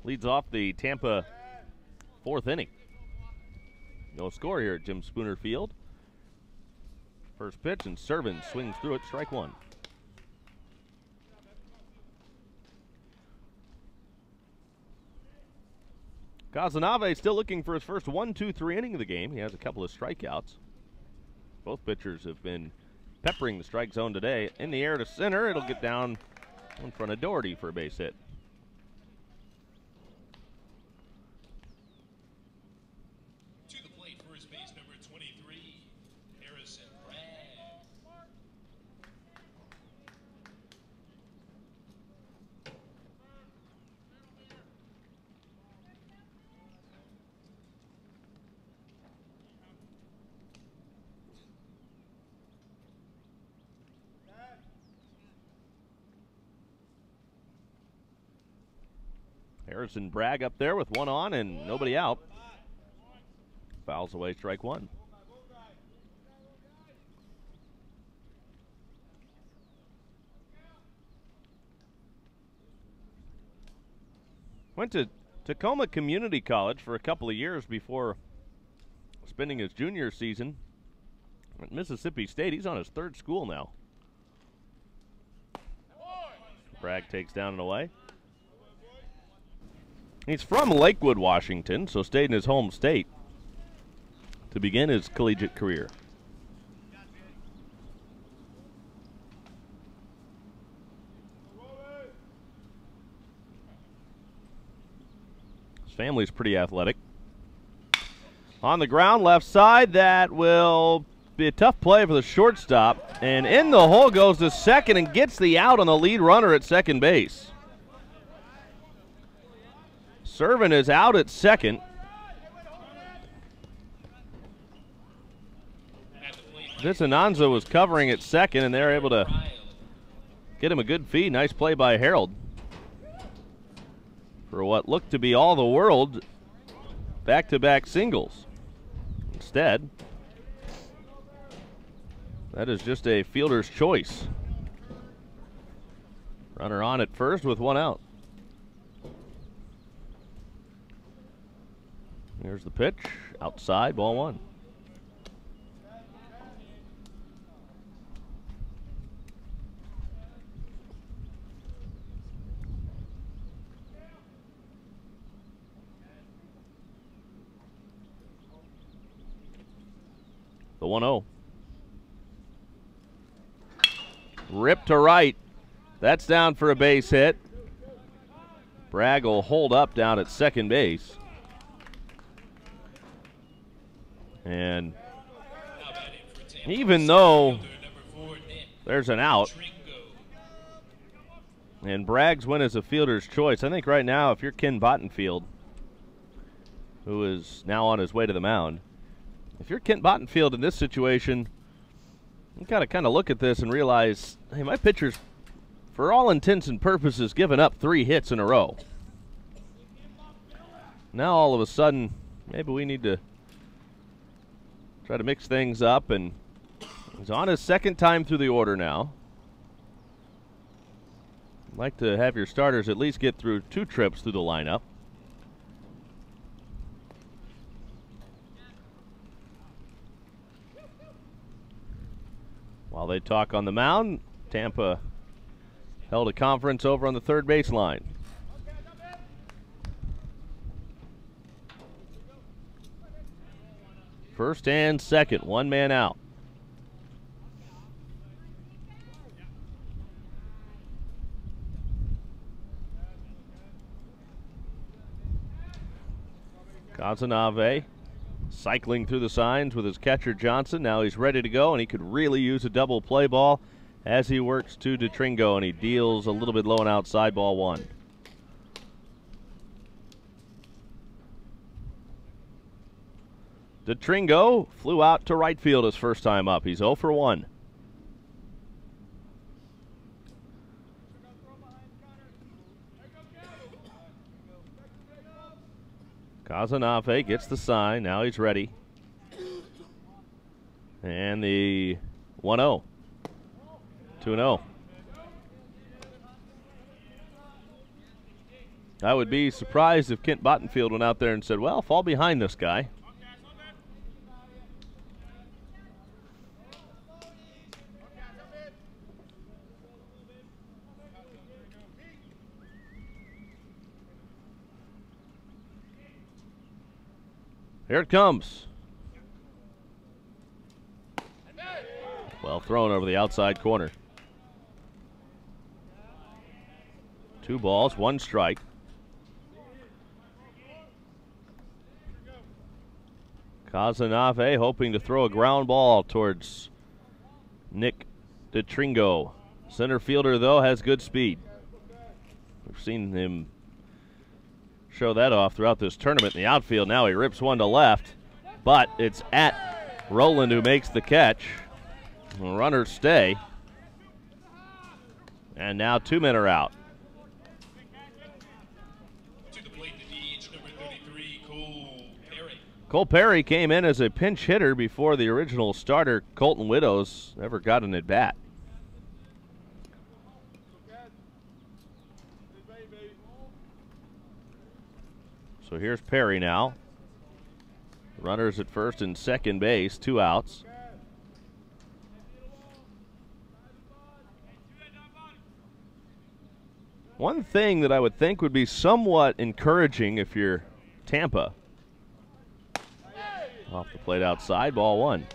leads off the Tampa fourth inning. No score here at Jim Spooner Field. First pitch, and Servin swings through it, strike one. Kazanave still looking for his first 1-2-3 inning of the game. He has a couple of strikeouts. Both pitchers have been peppering the strike zone today. In the air to center, it'll get down in front of Doherty for a base hit. To the plate, first base number 23, Harrison Bragg. Harrison Bragg up there with one on and nobody out. Fouls away, strike one. Went to Tacoma Community College for a couple of years before spending his junior season at Mississippi State. He's on his third school now. Bragg takes down and away. He's from Lakewood, Washington, so stayed in his home state to begin his collegiate career. His family's pretty athletic. On the ground, left side, that will be a tough play for the shortstop. And in the hole goes to second and gets the out on the lead runner at second base. Servin is out at second. Vicinanza was covering at second, and they're able to get him a good feed. Nice play by Harold for what looked to be all the world back-to-back singles. Instead, that is just a fielder's choice. Runner on at first with one out. Here's the pitch, outside, ball one. The 1-0. Rip to right. That's down for a base hit. Bragg will hold up down at second base. And even though there's an out, and Bragg's win is a fielder's choice, I think right now if you're Ken Bottenfield, who is now on his way to the mound, if you're Kent Bottenfield in this situation, you got to kind of look at this and realize, hey, my pitcher's, for all intents and purposes, given up 3 hits in a row. Now all of a sudden, maybe we need to try to mix things up, and he's on his second time through the order now. I'd like to have your starters at least get through 2 trips through the lineup. While they talk on the mound, Tampa held a conference over on the third baseline. First and second, one man out. Kazanave cycling through the signs with his catcher Johnson. Now he's ready to go, and he could really use a double play ball as he works to DeTringo, and he deals a little bit low and outside, ball one. DeTringo flew out to right field his first time up. He's 0 for 1. Kazanave gets the sign. Now he's ready. And the 1-0. 2-0. I would be surprised if Kent Bottenfield went out there and said, well, fall behind this guy. Here it comes. Well thrown over the outside corner. 2 balls, 1 strike. Casanave hoping to throw a ground ball towards Nick DeTringo. Center fielder, though, has good speed. We've seen him show that off throughout this tournament in the outfield. Now he rips one to left, but it's at Rowland who makes the catch. Runners stay. And now 2 men are out. To the plate, the DH, number 33, Cole Perry. Cole Perry came in as a pinch hitter before the original starter, Colton Widows, ever got an at-bat. So here's Perry now. Runners at first and second base, 2 outs. One thing that I would think would be somewhat encouraging if you're Tampa. Off the plate outside, ball 1.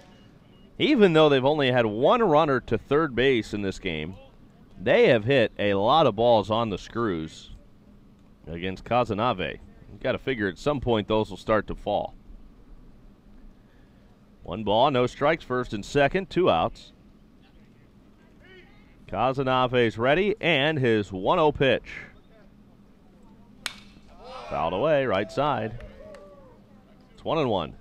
Even though they've only had 1 runner to third base in this game, they have hit a lot of balls on the screws against Casanave. You've got to figure at some point those will start to fall. 1 ball, no strikes, first and second, 2 outs. Casanave's ready, and his 1-0 pitch. Fouled away, right side. It's 1-1.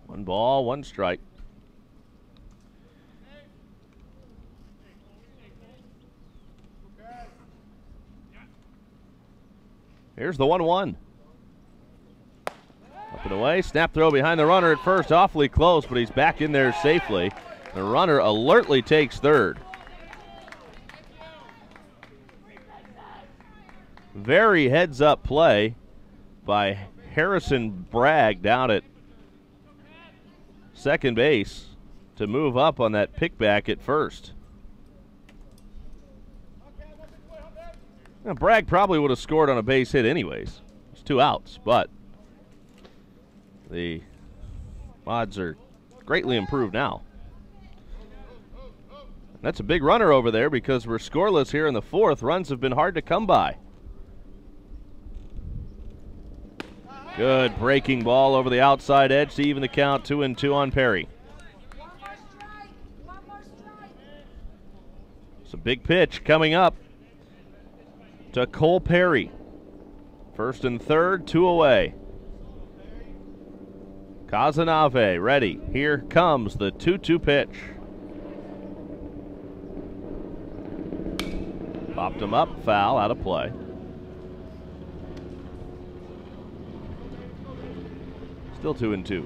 One ball, 1 strike. Here's the 1-1. Up and away, snap throw behind the runner at first, awfully close, but he's back in there safely. The runner alertly takes third. Very heads-up play by Harrison Bragg down at second base to move up on that pickback at first. Now, Bragg probably would have scored on a base hit anyways. It's 2 outs, but the odds are greatly improved now. That's a big runner over there because we're scoreless here in the 4th. Runs have been hard to come by. Good breaking ball over the outside edge to even the count, 2-2 on Perry. It's a big pitch coming up to Cole Perry. First and third, 2 away. Casanave ready. Here comes the 2-2 pitch. Popped him up, foul, out of play. Still 2-2.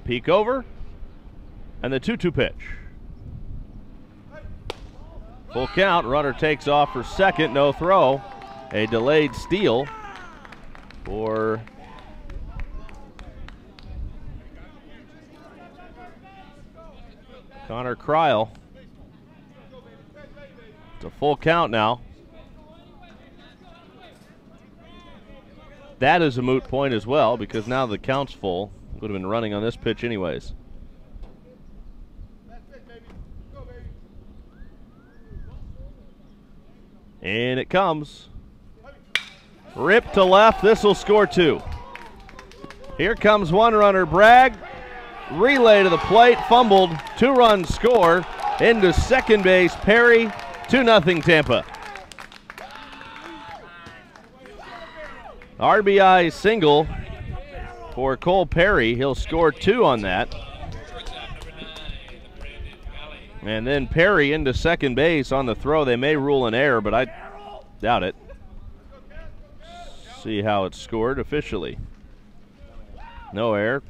Peek over, and the 2-2 pitch. Full count, runner takes off for second, no throw. A delayed steal for Connor Kryl. It's a full count now. That is a moot point as well because now the count's full. Would have been running on this pitch anyways. And it comes. Rip to left. This will score 2. Here comes 1 runner, Bragg. Relay to the plate, fumbled. 2-run score into second base. Perry, 2-0 Tampa. RBI single for Cole Perry. He'll score 2 on that. And then Perry into second base on the throw. They may rule an error, but I doubt it. See how it's scored officially. No error.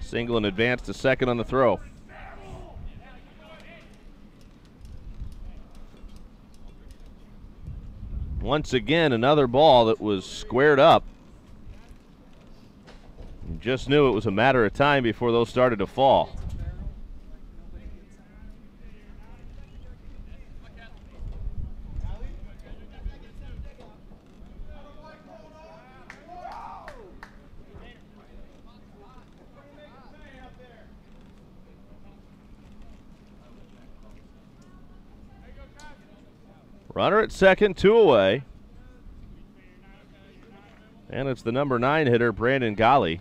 Single and advance to second on the throw. Once again, another ball that was squared up. You just knew it was a matter of time before those started to fall. Runner at second, 2 away. And it's the number 9 hitter, Brandon Golly.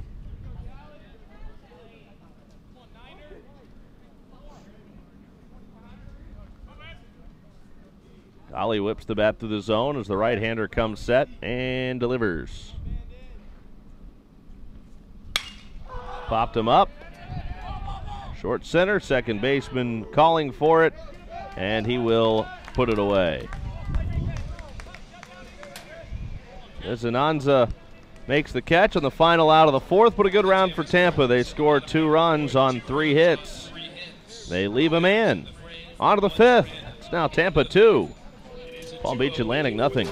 Golly whips the bat through the zone as the right-hander comes set and delivers. Popped him up. Short center, second baseman calling for it, and he will put it away. As Ananza makes the catch on the final out of the fourth, but a good round for Tampa. They score 2 runs on 3 hits. They leave a man. On to the fifth. It's now Tampa 2. Palm Beach Atlantic nothing.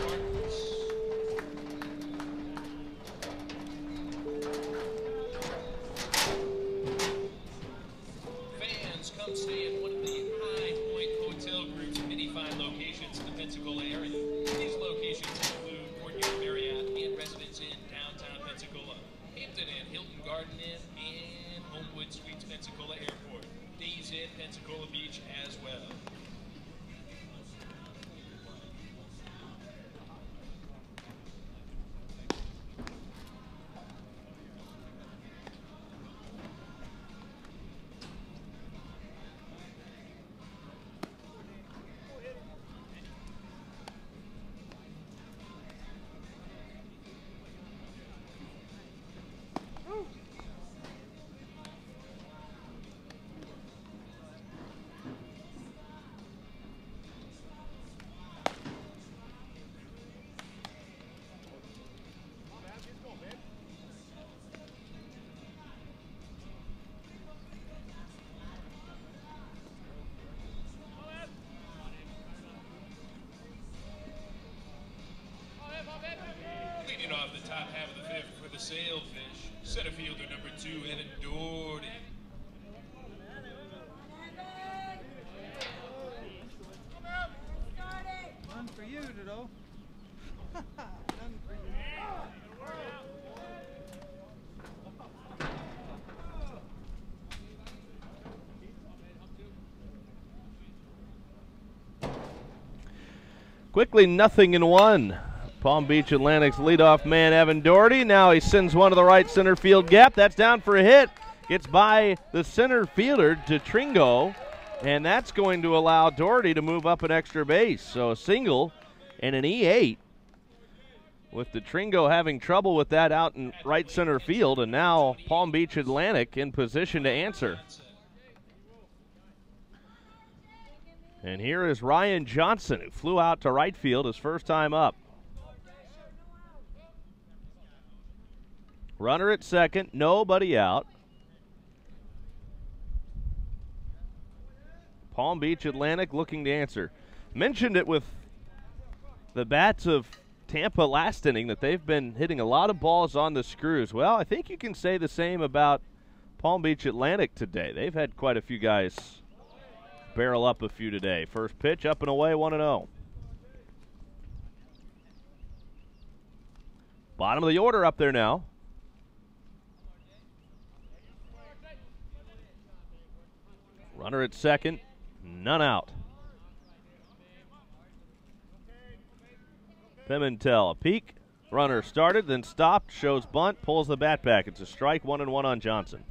Fans, come stay at one of the High Point Hotel groups in many fine locations in the Pensacola area. These locations include Courtyard Marriott and Residence Inn downtown Pensacola, Hampton Inn, Hilton Garden Inn, and Homewood Suites Pensacola Airport. Days Inn Pensacola Beach as well. Leading off the top half of the fifth for the Sailfish, center fielder number 2, Evan Doherty. None for you, Dido. None for you. Quickly, 0-1. Palm Beach Atlantic's leadoff man, Evan Doherty. Now he sends one to the right center field gap. That's down for a hit. Gets by the center fielder, Tringo, and that's going to allow Doherty to move up an extra base. So a single and an E8 with Tringo having trouble with that out in right center field, and now Palm Beach Atlantic in position to answer. And here is Ryan Johnson, who flew out to right field his first time up. Runner at second, nobody out. Palm Beach Atlantic looking to answer. Mentioned it with the bats of Tampa last inning that they've been hitting a lot of balls on the screws. Well, I think you can say the same about Palm Beach Atlantic today. They've had quite a few guys barrel up a few today. First pitch, up and away, 1-0. Bottom of the order up there now. Runner at second, none out. Pimentel, a peek. Runner started, then stopped, shows bunt, pulls the bat back. It's a strike, 1-1 on Johnson.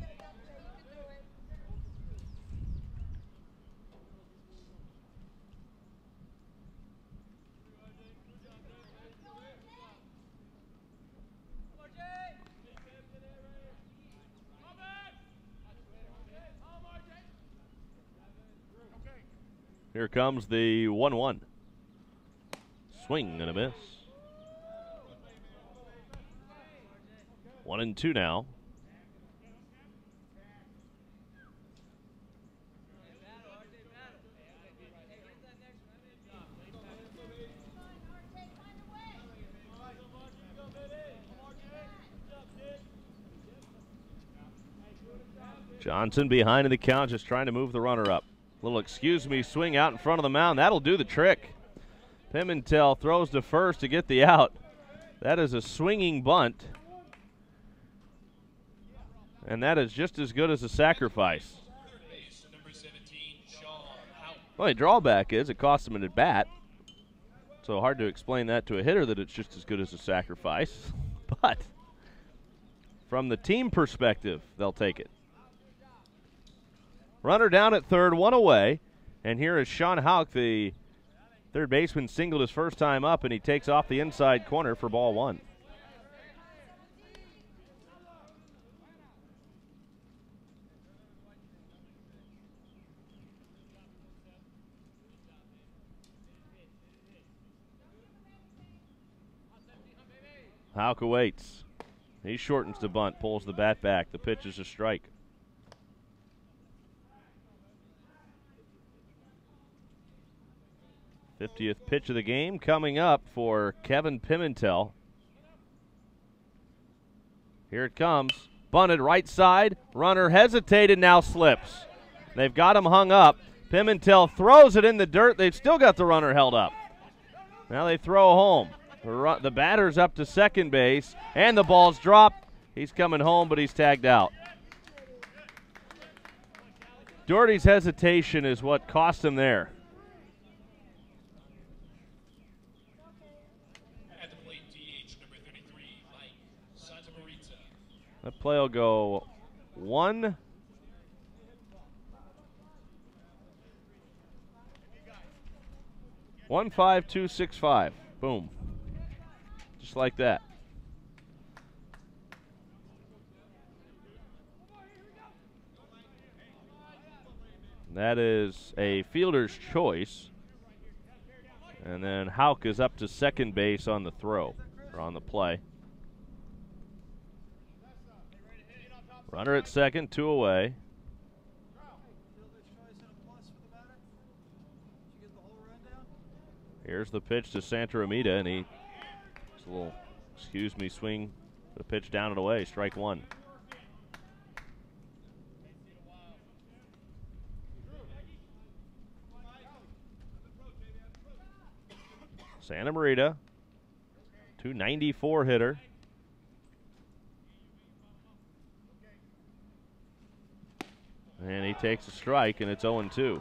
Here comes the 1-1. Swing and a miss. 1-2 now. Johnson behind in the count, just trying to move the runner up. Little excuse me swing out in front of the mound. That'll do the trick. Pimentel throws to first to get the out. That is a swinging bunt. And that is just as good as a sacrifice. The only drawback is it costs him an at bat. So hard to explain that to a hitter that it's just as good as a sacrifice. But from the team perspective, they'll take it. Runner down at third, one away. And here is Sean Houck, the third baseman, singled his first time up, and he takes off the inside corner for ball one. Houck awaits. He shortens the bunt, pulls the bat back. The pitch is a strike. '50th pitch of the game coming up for Kevin Pimentel. Here it comes. Bunted right side. Runner hesitated, now slips. They've got him hung up. Pimentel throws it in the dirt. They've still got the runner held up. Now they throw home. The batter's up to second base, and the ball's dropped. He's coming home, but he's tagged out. Doherty's hesitation is what cost him there. That play will go 1. 1-5-2-6-5. Boom. Just like that. That is a fielder's choice. And then Houck is up to second base on the throw, or on the play. Runner at second, 2 away. Here's the pitch to Santaramita, and he just a little excuse me swing the pitch down and away. Strike one. Santamarita, 294 hitter. And he takes a strike, and it's 0-2.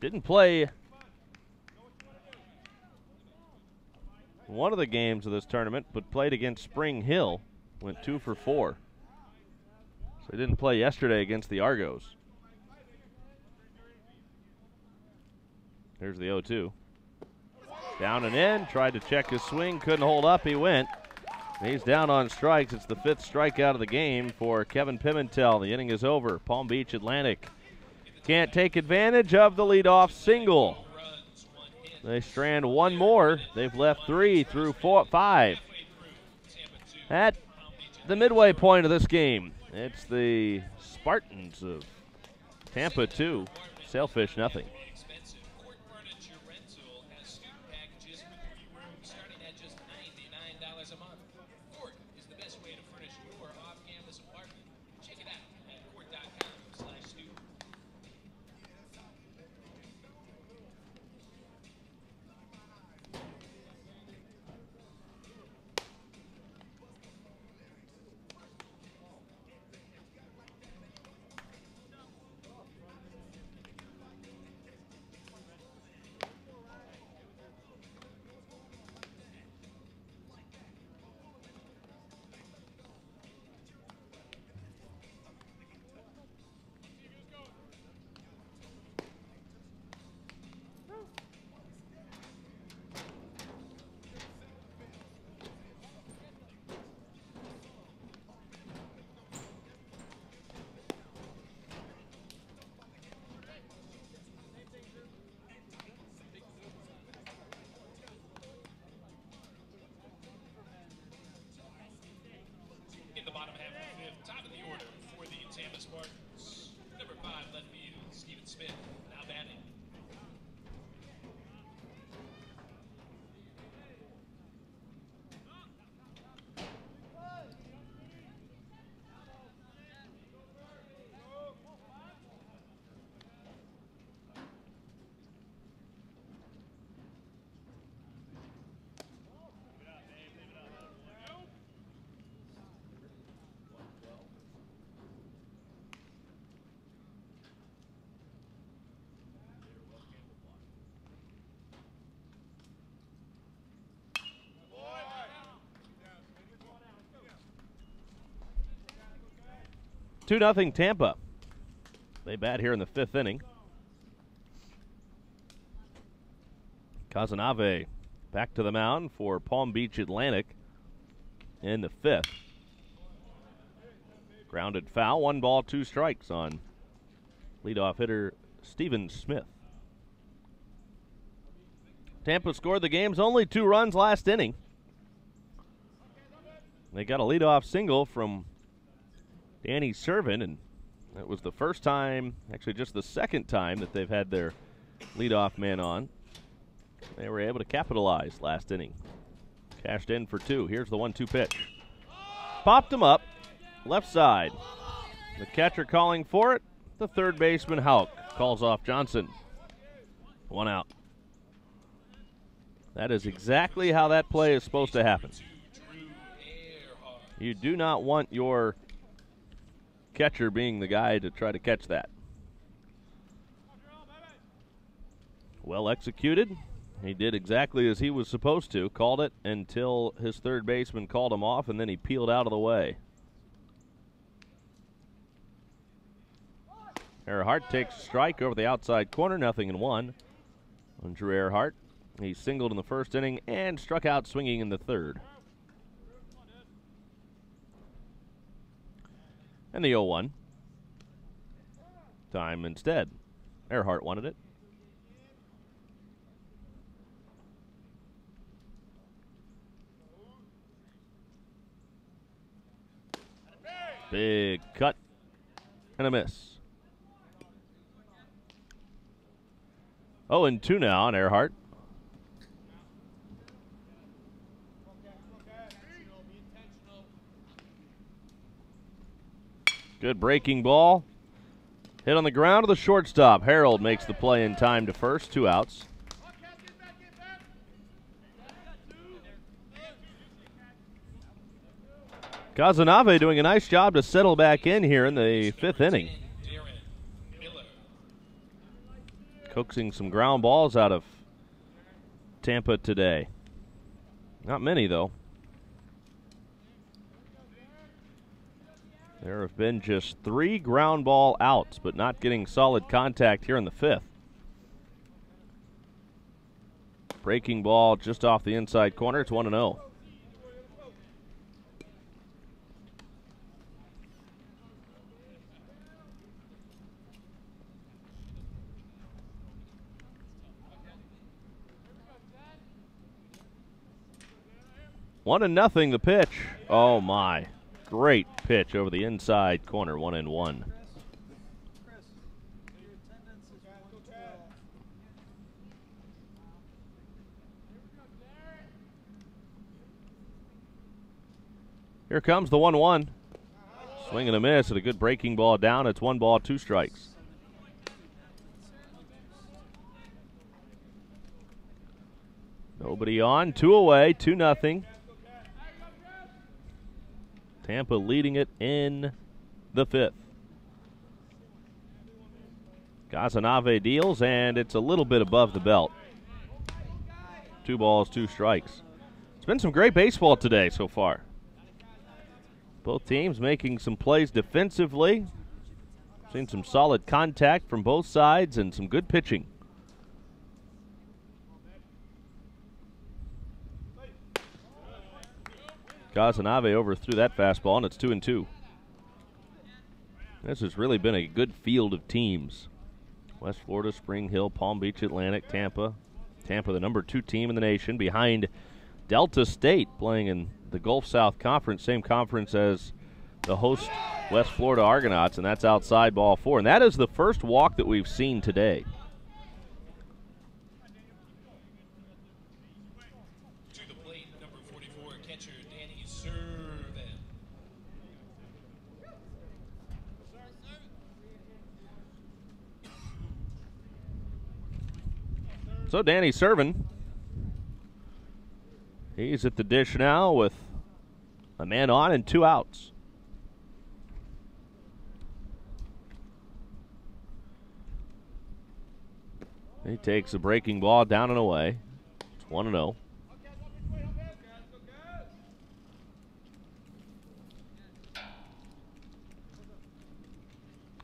Didn't play one of the games of this tournament, but played against Spring Hill. Went 2 for 4. So he didn't play yesterday against the Argos. Here's the 0-2. Down and in, tried to check his swing, couldn't hold up, he went. He's down on strikes. It's the 5th strikeout of the game for Kevin Pimentel. The inning is over. Palm Beach Atlantic can't take advantage of the leadoff single. They strand one more. They've left 3 through 5. At the midway point of this game, it's the Spartans of Tampa 2, Sailfish nothing. 2-0 Tampa. They bat here in the 5th inning. Kazanave back to the mound for Palm Beach Atlantic in the 5th. Grounded foul, 1 ball, 2 strikes on leadoff hitter Steven Smith. Tampa scored the game's only 2 runs last inning. They got a leadoff single from Danny Servin, and that was the first time, actually just the second time that they've had their leadoff man on. They were able to capitalize last inning. Cashed in for 2. Here's the 1-2 pitch. Popped him up, left side. The catcher calling for it. The third baseman, Houck, calls off Johnson. 1 out. That is exactly how that play is supposed to happen. You do not want your catcher being the guy to try to catch that. Well executed. He did exactly as he was supposed to. Called it until his third baseman called him off, and then he peeled out of the way. Earhart takes a strike over the outside corner, 0-1 on Drew Earhart. He singled in the first inning and struck out swinging in the third. And the 0-1. Time instead. Earhart wanted it. Big cut and a miss. 0-2 now on Earhart. Good breaking ball. Hit on the ground to the shortstop. Harold makes the play in time to first. 2 outs. Kazanave doing a nice job to settle back in here in the 5th inning. Coaxing some ground balls out of Tampa today. Not many, though. There have been just 3 ground ball outs, but not getting solid contact here in the 5th. Breaking ball just off the inside corner. It's 1-0. One and nothing the pitch. Oh my. Great pitch over the inside corner, 1-1. Here comes the 1-1. Swing and a miss and a good breaking ball down. It's 1 ball, 2 strikes. Nobody on, 2 away, 2-0. Tampa leading it in the 5th. Kazanave deals, and it's a little bit above the belt. 2 balls, 2 strikes. It's been some great baseball today so far. Both teams making some plays defensively. Seen some solid contact from both sides and some good pitching. Kazanave overthrew that fastball, and it's 2-2. This has really been a good field of teams. West Florida, Spring Hill, Palm Beach Atlantic, Tampa. Tampa, the number 2 team in the nation, behind Delta State, playing in the Gulf South Conference, same conference as the host West Florida Argonauts, and that's outside ball 4. And that is the first walk that we've seen today. So Danny Servin, he's at the dish now with a man on and 2 outs. He takes a breaking ball down and away. It's 1-0.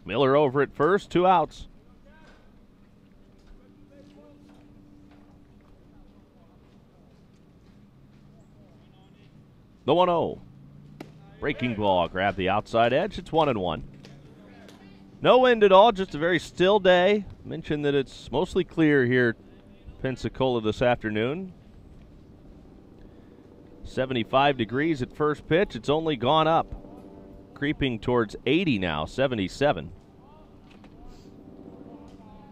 Miller over at first, 2 outs. The 1-0. Breaking ball, grab the outside edge. It's 1-1. No wind at all, just a very still day. Mentioned that it's mostly clear here at Pensacola this afternoon. 75 degrees at first pitch. It's only gone up, creeping towards 80 now, 77.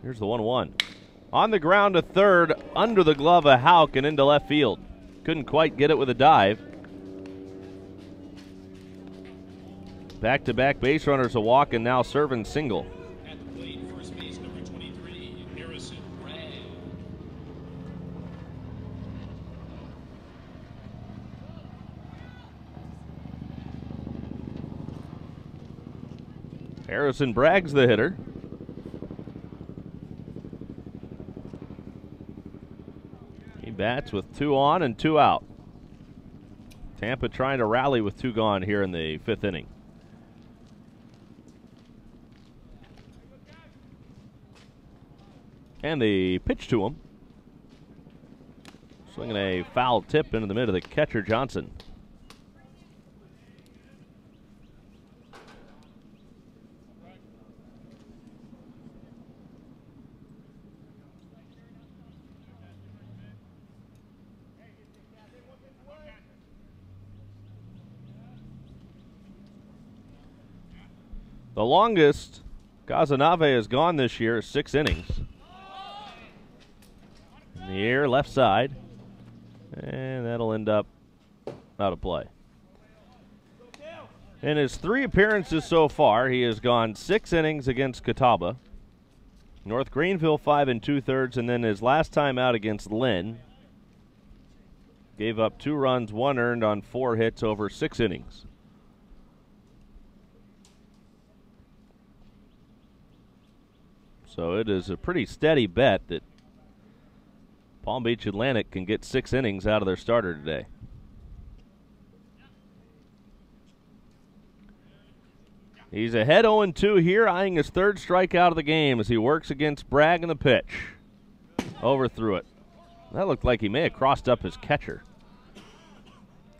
Here's the 1-1. On the ground to third, under the glove of Hauk and into left field. Couldn't quite get it with a dive. Back-to-back base runners a walk and now serving single. At the plate, first base number 23, Harrison Bragg. Harrison Bragg's the hitter. He bats with 2 on and 2 out. Tampa trying to rally with 2 gone here in the 5th inning. And the pitch to him. Swinging a foul tip into the mid of the catcher, Johnson. The longest Casanave has gone this year is 6 innings. In the air, left side. And that'll end up out of play. In his 3 appearances so far, he has gone 6 innings against Catawba. North Greenville 5 2/3, and then his last time out against Lynn. Gave up 2 runs, 1 earned on 4 hits over 6 innings. So it is a pretty steady bet that Palm Beach Atlantic can get 6 innings out of their starter today. He's ahead 0-2 here, eyeing his 3rd strikeout of the game as he works against Bragg in the pitch. Overthrew it. That looked like he may have crossed up his catcher.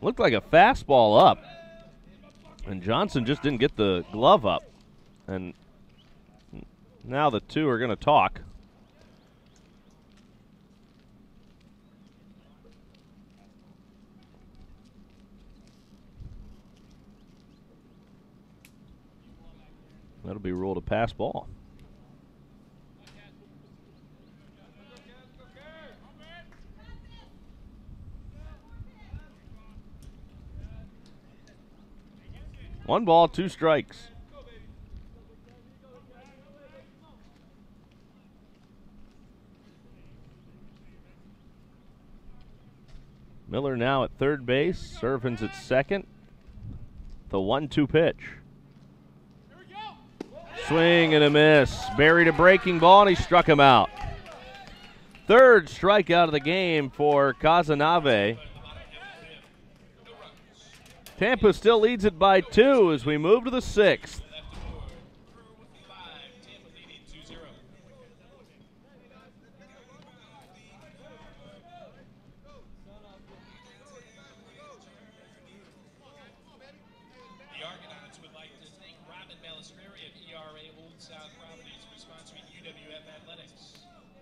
Looked like a fastball up. And Johnson just didn't get the glove up. And now the 2 are going to talk. That'll be ruled a pass ball. One ball, 2 strikes. Miller now at 3rd base. Servants at 2nd. The 1-2 pitch. Swing and a miss. Buried a breaking ball, and he struck him out. 3rd strikeout of the game for Casanave. Tampa still leads it by 2 as we move to the 6th.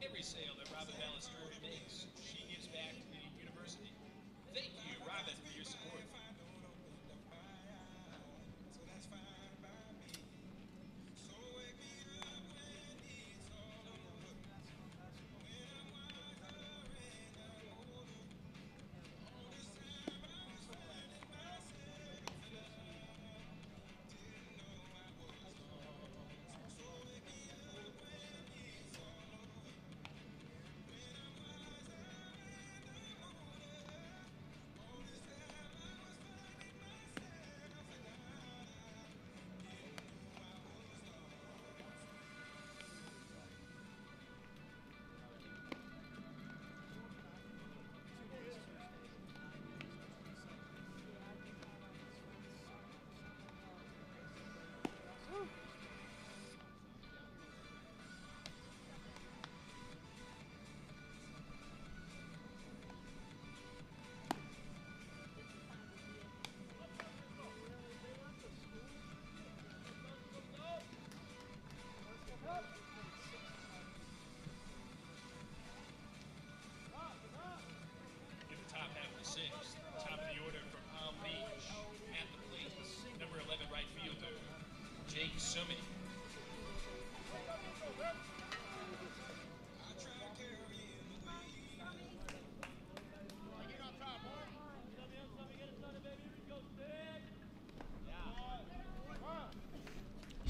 Every sale that Robin Ballester makes, she gives back to the university. Thank you, Robin, for your support.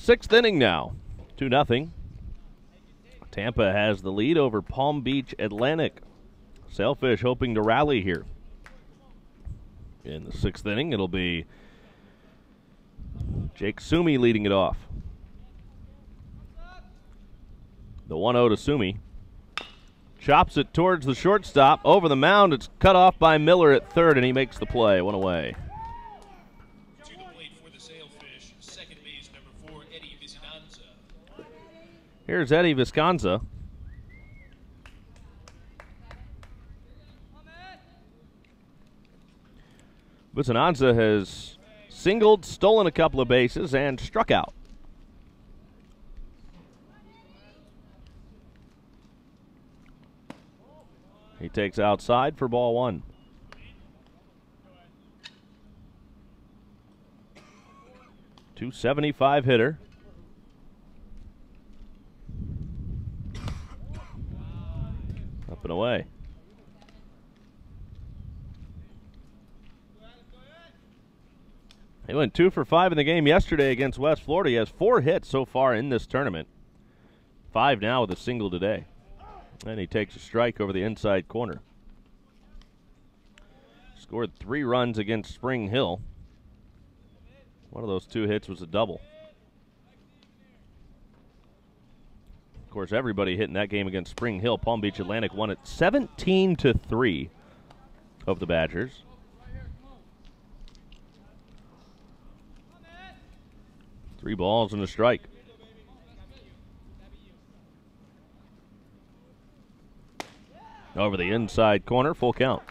Sixth inning now, 2-0. Tampa has the lead over Palm Beach Atlantic. Sailfish hoping to rally here. In the sixth inning, it'll be Jake Sumi leading it off. The 1-0 to Sumi. Chops it towards the shortstop. Over the mound, it's cut off by Miller at third, and he makes the play. One away. To the plate for the Sailfish, second base number 4, Eddie Vicinanza. Here's Eddie Visconza. Vicinanza has singled, stolen a couple of bases, and struck out. He takes outside for ball one. .275 hitter. Up and away. He went 2 for 5 in the game yesterday against West Florida. He has 4 hits so far in this tournament. 5 now with a single today. And he takes a strike over the inside corner. Scored 3 runs against Spring Hill. One of those 2 hits was a double. Of course, everybody hit in that game against Spring Hill. Palm Beach Atlantic won it 17-3 of the Badgers. Three balls and a strike. Over the inside corner, full count.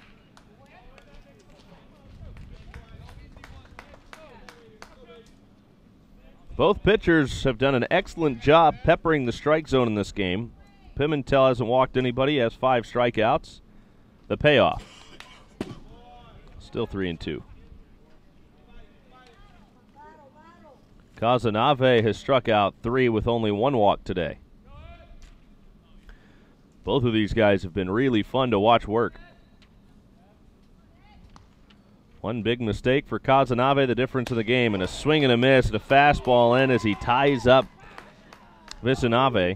Both pitchers have done an excellent job peppering the strike zone in this game. Pimentel hasn't walked anybody, has 5 strikeouts. The payoff. Still 3-2. Kazanave has struck out 3 with only 1 walk today. Both of these guys have been really fun to watch work. One big mistake for Kazanave, the difference in the game, and a swing and a miss and a fastball in as he ties up Vicinaza.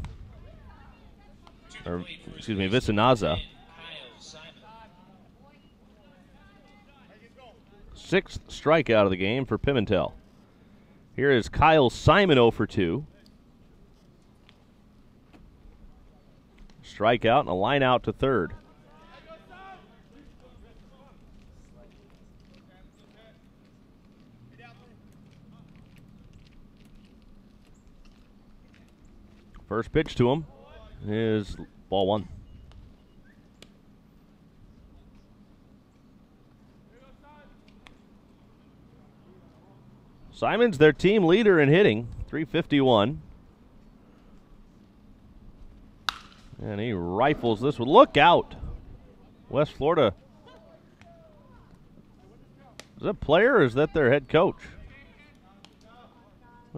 6th strikeout of the game for Pimentel. Here is Kyle Simon 0 for 2. Strikeout and a line out to third. First pitch to him is ball 1. Simon's their team leader in hitting, 351. And he rifles this one. Look out! West Florida. Is that a player or is that their head coach?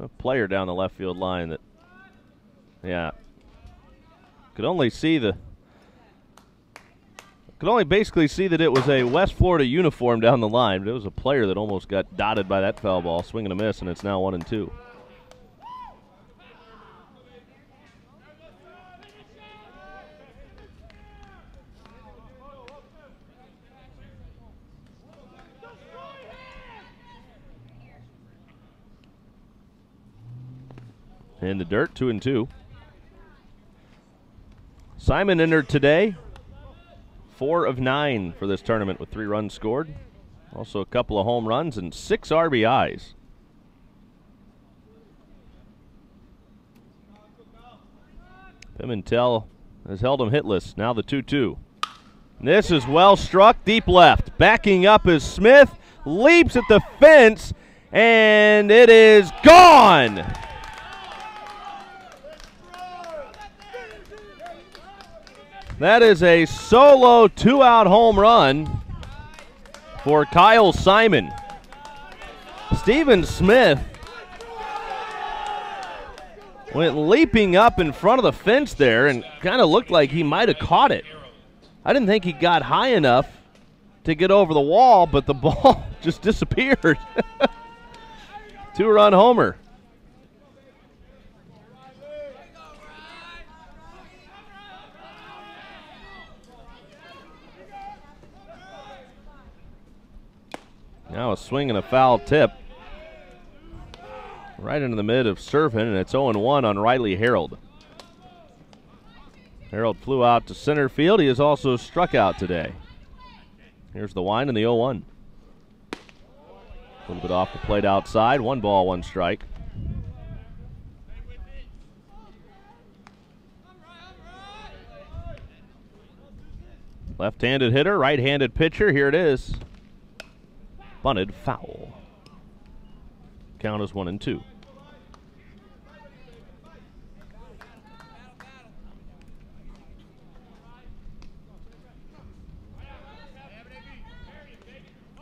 A player down the left field line that, yeah. Could only basically see that it was a West Florida uniform down the line, but it was a player that almost got dotted by that foul ball, swing and a miss, and it's now 1-2. In the dirt, 2-2. Simon entered today, 4 of 9 for this tournament with 3 runs scored. Also a couple of home runs and 6 RBIs. Pimentel has held him hitless. Now the 2-2. This is well struck, deep left. Backing up is Smith, leaps at the fence, and it is gone! That is a solo 2-out home run for Kyle Simon. Steven Smith went leaping up in front of the fence there and kind of looked like he might have caught it. I didn't think he got high enough to get over the wall, but the ball just disappeared. 2-run homer. Now a swing and a foul tip. Right into the mid of Servant, and it's 0-1 on Riley Harold. Harold flew out to center field. He has also struck out today. Here's the wind and the 0-1. A little bit off the plate outside. 1 ball, 1 strike. Left-handed hitter, right-handed pitcher. Here it is. Bunted foul. Count is 1-2.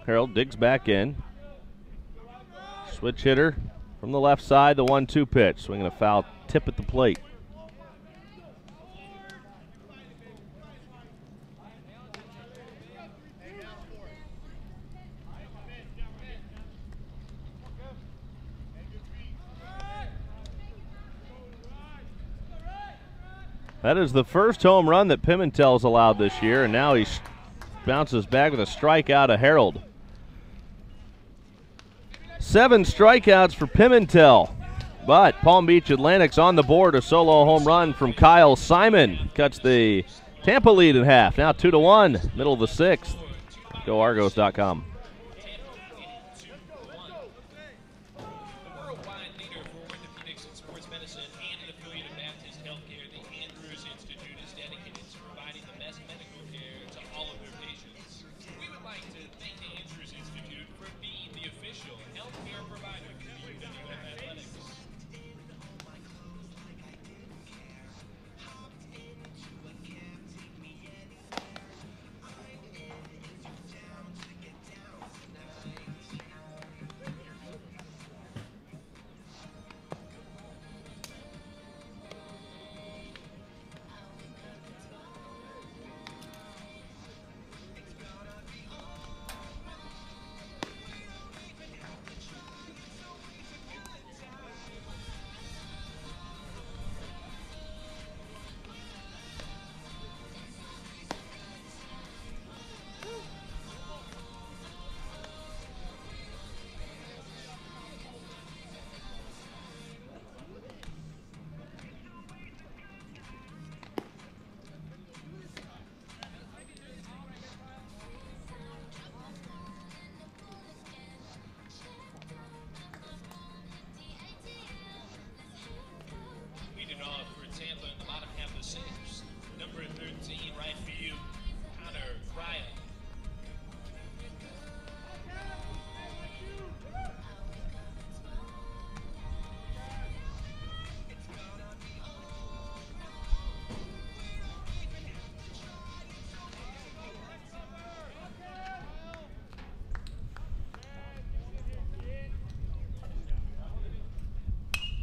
Harold digs back in. Switch hitter from the left side, the 1-2 pitch. Swinging a foul tip at the plate. That is the first home run that Pimentel's allowed this year, and now he bounces back with a strikeout of Harold. 7 strikeouts for Pimentel, but Palm Beach Atlantic's on the board. A solo home run from Kyle Simon cuts the Tampa lead in half. Now 2-1, middle of the 6th. GoArgos.com.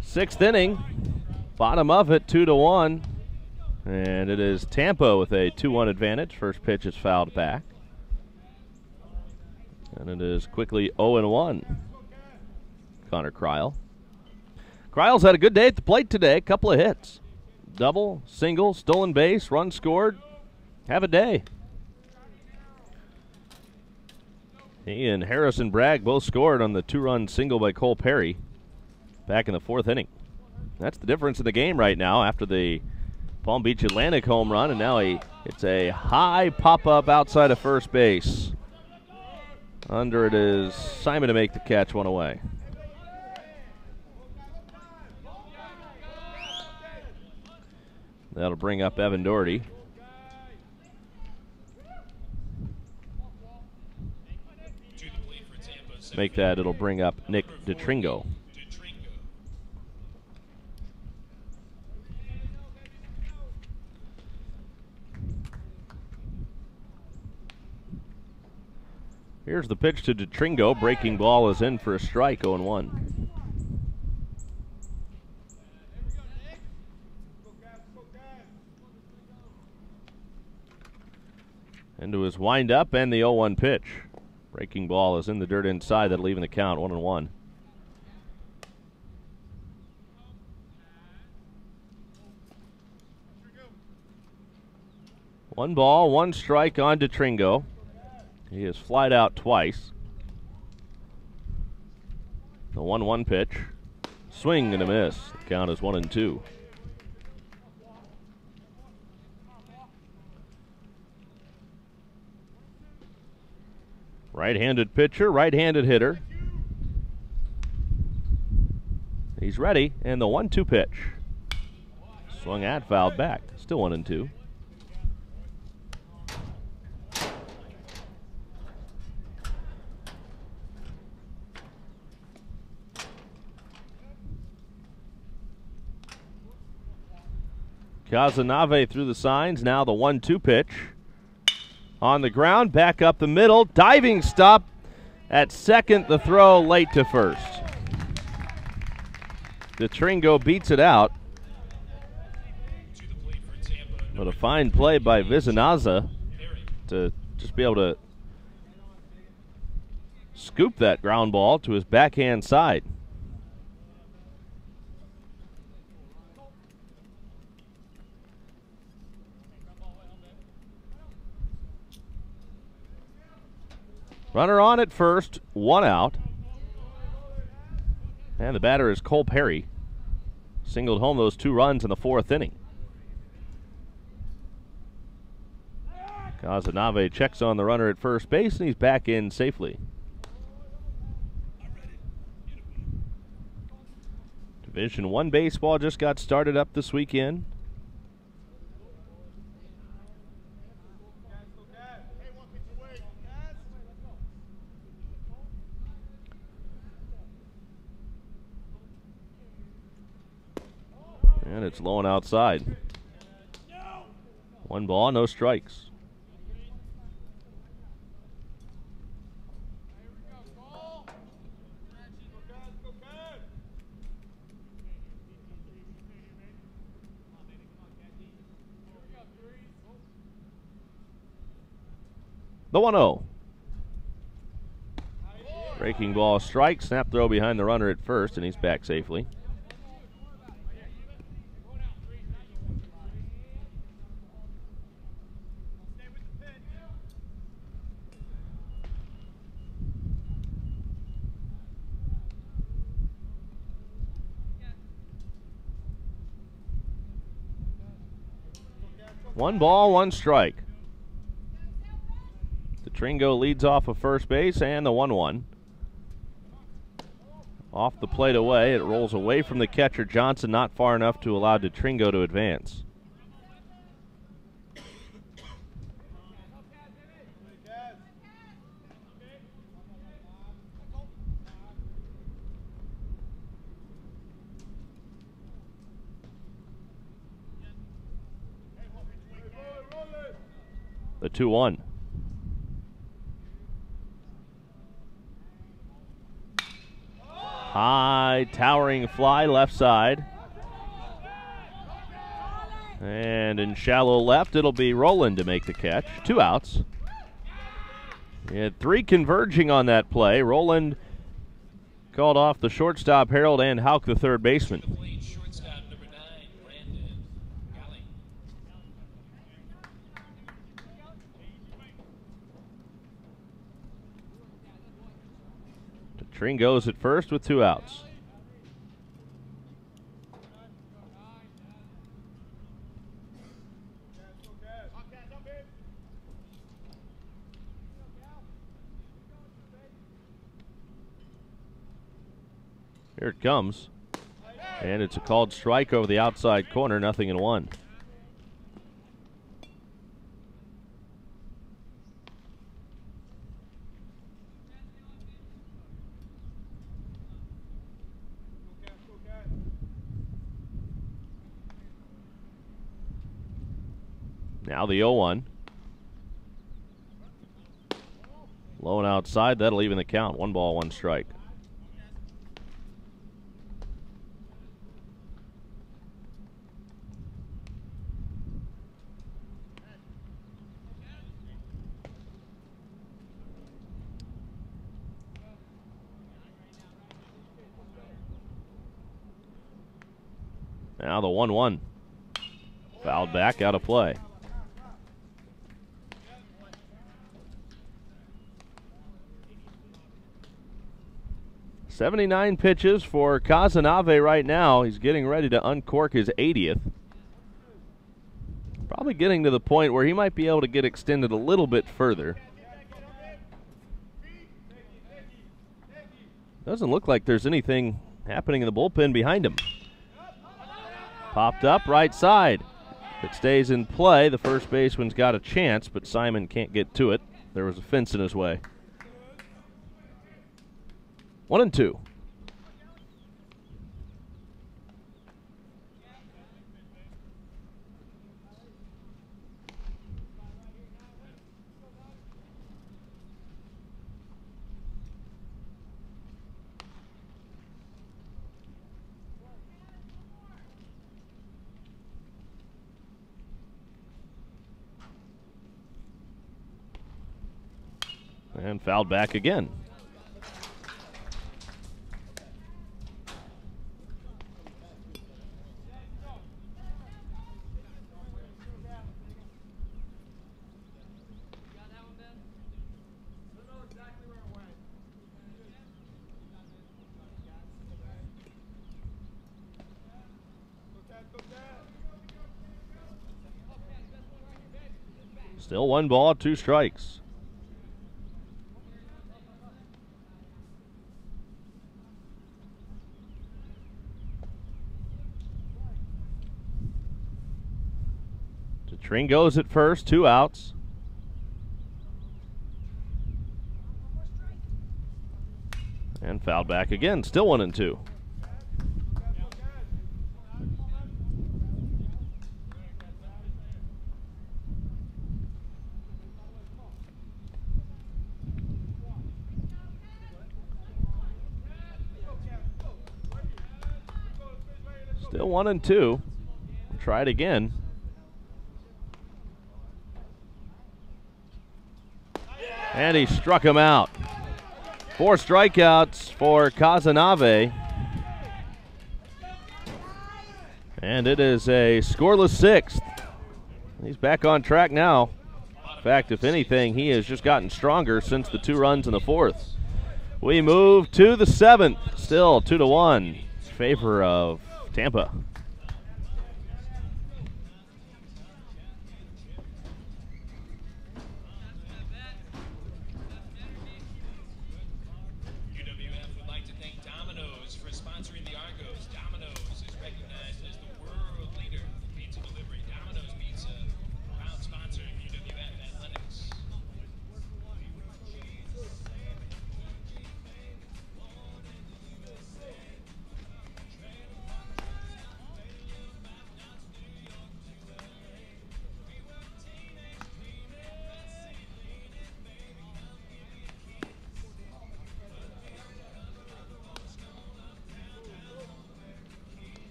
Sixth inning, bottom of it, 2-1. And it is Tampa with a 2-1 advantage. First pitch is fouled back. And it is quickly 0-1. Connor Kreil. Kreil's had a good day at the plate today. Couple of hits. Double, single, stolen base, run scored. Have a day. He and Harrison Bragg both scored on the 2-run single by Cole Perry back in the 4th inning. That's the difference in the game right now after the Palm Beach Atlantic home run, and now it's a high pop-up outside of first base. Under it is Simon to make the catch, 1 away. That'll bring up Evan Doherty. Make that, it'll bring up Nick DeTringo. Here's the pitch to DeTringo. Breaking ball is in for a strike, 0-1. Into his windup and the 0-1 pitch. Breaking ball is in the dirt inside. That'll even the count, 1-1. One ball, 1 strike on DeTringo. He has flied out twice. The 1-1 pitch. Swing and a miss. The count is 1-2. Right-handed pitcher, right-handed hitter. He's ready, and the 1-2 pitch. Swung at, fouled back. Still 1-2. Kazanave through the signs. Now the 1-2 pitch. On the ground, back up the middle. Diving stop at second. The throw late to first. DeTringo beats it out. But a fine play by Vizanaza to just be able to scoop that ground ball to his backhand side. Runner on at first, 1 out. And the batter is Cole Perry. Singled home those 2 runs in the 4th inning. Kazanave checks on the runner at first base, and he's back in safely. Division I baseball just got started up this weekend. And it's low and outside. 1 ball, no strikes. The 1-0. Breaking ball strike, snap throw behind the runner at first, and he's back safely. One ball, 1 strike. DeTringo leads off of first base, and the 1-1. Off the plate away, it rolls away from the catcher Johnson, not far enough to allow DeTringo to advance. The 2-1. High, towering fly left side. And in shallow left, it'll be Rowland to make the catch. 2 outs. He had 3 converging on that play. Rowland called off the shortstop, Harold, and Hauk, the third baseman. Tringo's at first with 2 outs. Here it comes. And it's a called strike over the outside corner, 0-1. Now the 0-1. Low and outside, that'll even the count. 1 ball, 1 strike. Now the 1-1. Fouled back, out of play. 79 pitches for Casanave right now. He's getting ready to uncork his 80th. Probably getting to the point where he might be able to get extended a little bit further. Doesn't look like there's anything happening in the bullpen behind him. Popped up right side. If it stays in play, the first baseman's got a chance, but Simon can't get to it. There was a fence in his way. 1-2. And fouled back again. Still 1 ball, 2 strikes. Tring goes at first, 2 outs. And fouled back again, still 1-2. Still 1-2. Try it again. And he struck him out. 4 strikeouts for Casanave. And it is a scoreless 6th. He's back on track now. In fact, if anything, he has just gotten stronger since the 2 runs in the 4th. We move to the 7th. Still 2-1 in favor of Tampa.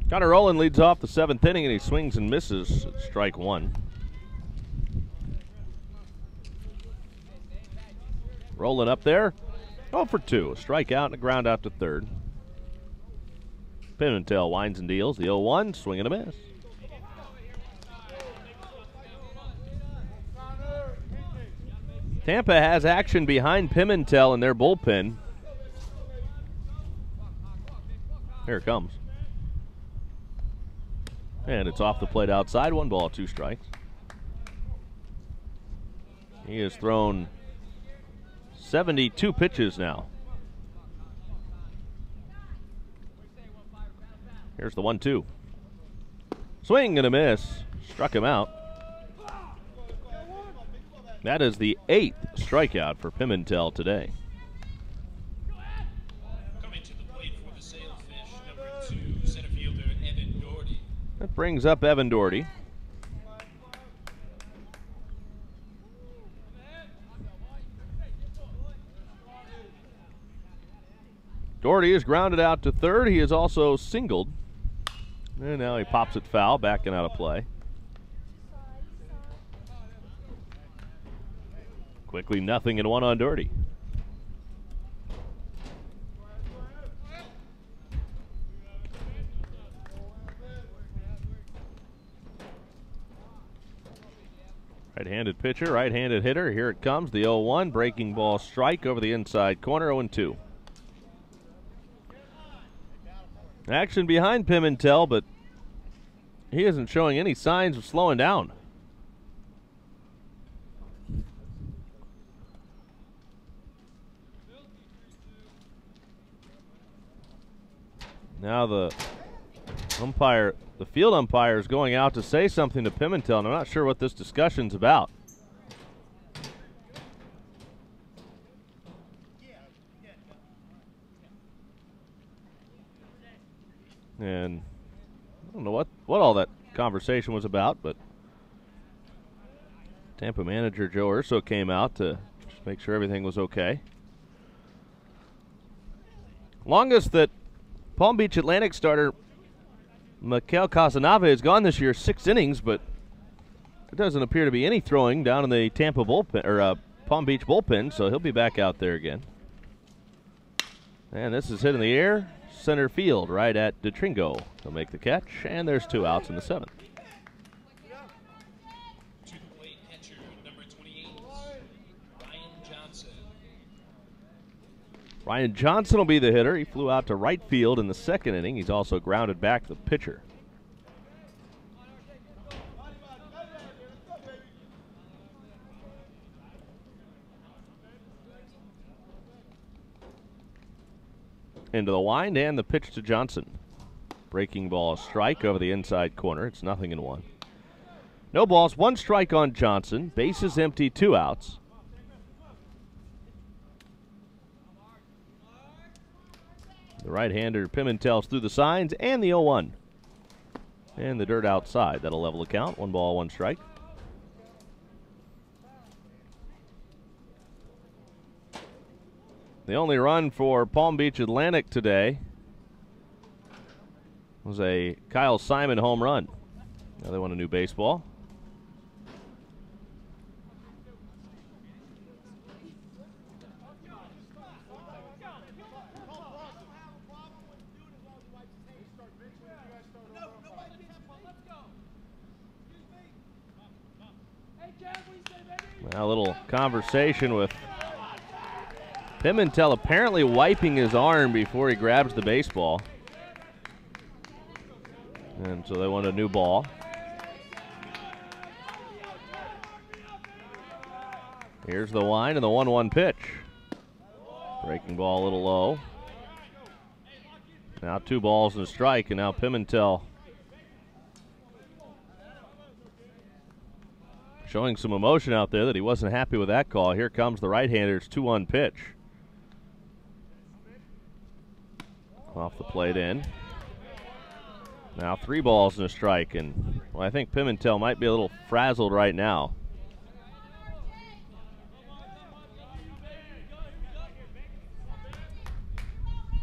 Connor Rowland leads off the 7th inning, and he swings and misses at strike 1. Rowland up there, 0 for 2. A strikeout and a ground out to third. Pimentel winds and deals. The 0-1, swing and a miss. Tampa has action behind Pimentel in their bullpen. Here it comes. And it's off the plate outside. 1 ball, 2 strikes. He has thrown 72 pitches now. Here's the 1-2. Swing and a miss. Struck him out. That is the 8th strikeout for Pimentel today. Coming to the plate for That brings up Evan Doherty. Doherty is grounded out to third. He is also singled. And now he pops it foul, backing out of play. Quickly 0-1 on Doherty. Right-handed pitcher, right-handed hitter. Here it comes, the 0-1. Breaking ball strike over the inside corner, 0-2. Action behind Pimentel, but he isn't showing any signs of slowing down. Now the field umpire is going out to say something to Pimentel, and I'm not sure what this discussion's about. And I don't know what all that conversation was about, but Tampa manager Joe Urso came out to just make sure everything was okay. Longest that Palm Beach Atlantic starter Mikael Casanave has gone this year, 6 innings, but there doesn't appear to be any throwing down in the Tampa bullpen or Palm Beach bullpen, so he'll be back out there again. And this is hit in the air, center field, right at DeTringo. He'll make the catch, and there's 2 outs in the 7th. To the plate, catcher number 28, Ryan Johnson. Ryan Johnson will be the hitter. He flew out to right field in the 2nd inning. He's also grounded back the pitcher. Into the wind and the pitch to Johnson. Breaking ball, a strike over the inside corner. It's 0-1. No balls, 1 strike on Johnson. Bases empty, 2 outs. The right-hander Pimentel's through the signs and the 0-1. And the dirt outside. That'll level the count. 1 ball, 1 strike. The only run for Palm Beach Atlantic today was a Kyle Simon home run. Now they want a new baseball. Now a little conversation with Pimentel apparently wiping his arm before he grabs the baseball. And so they want a new ball. Here's the wind and the 1-1 pitch. Breaking ball a little low. Now 2 balls and a strike, and now Pimentel showing some emotion out there that he wasn't happy with that call. Here comes the right-hander's 2-1 pitch. Off the plate in. Now 3 balls and a strike, and well, I think Pimentel might be a little frazzled right now.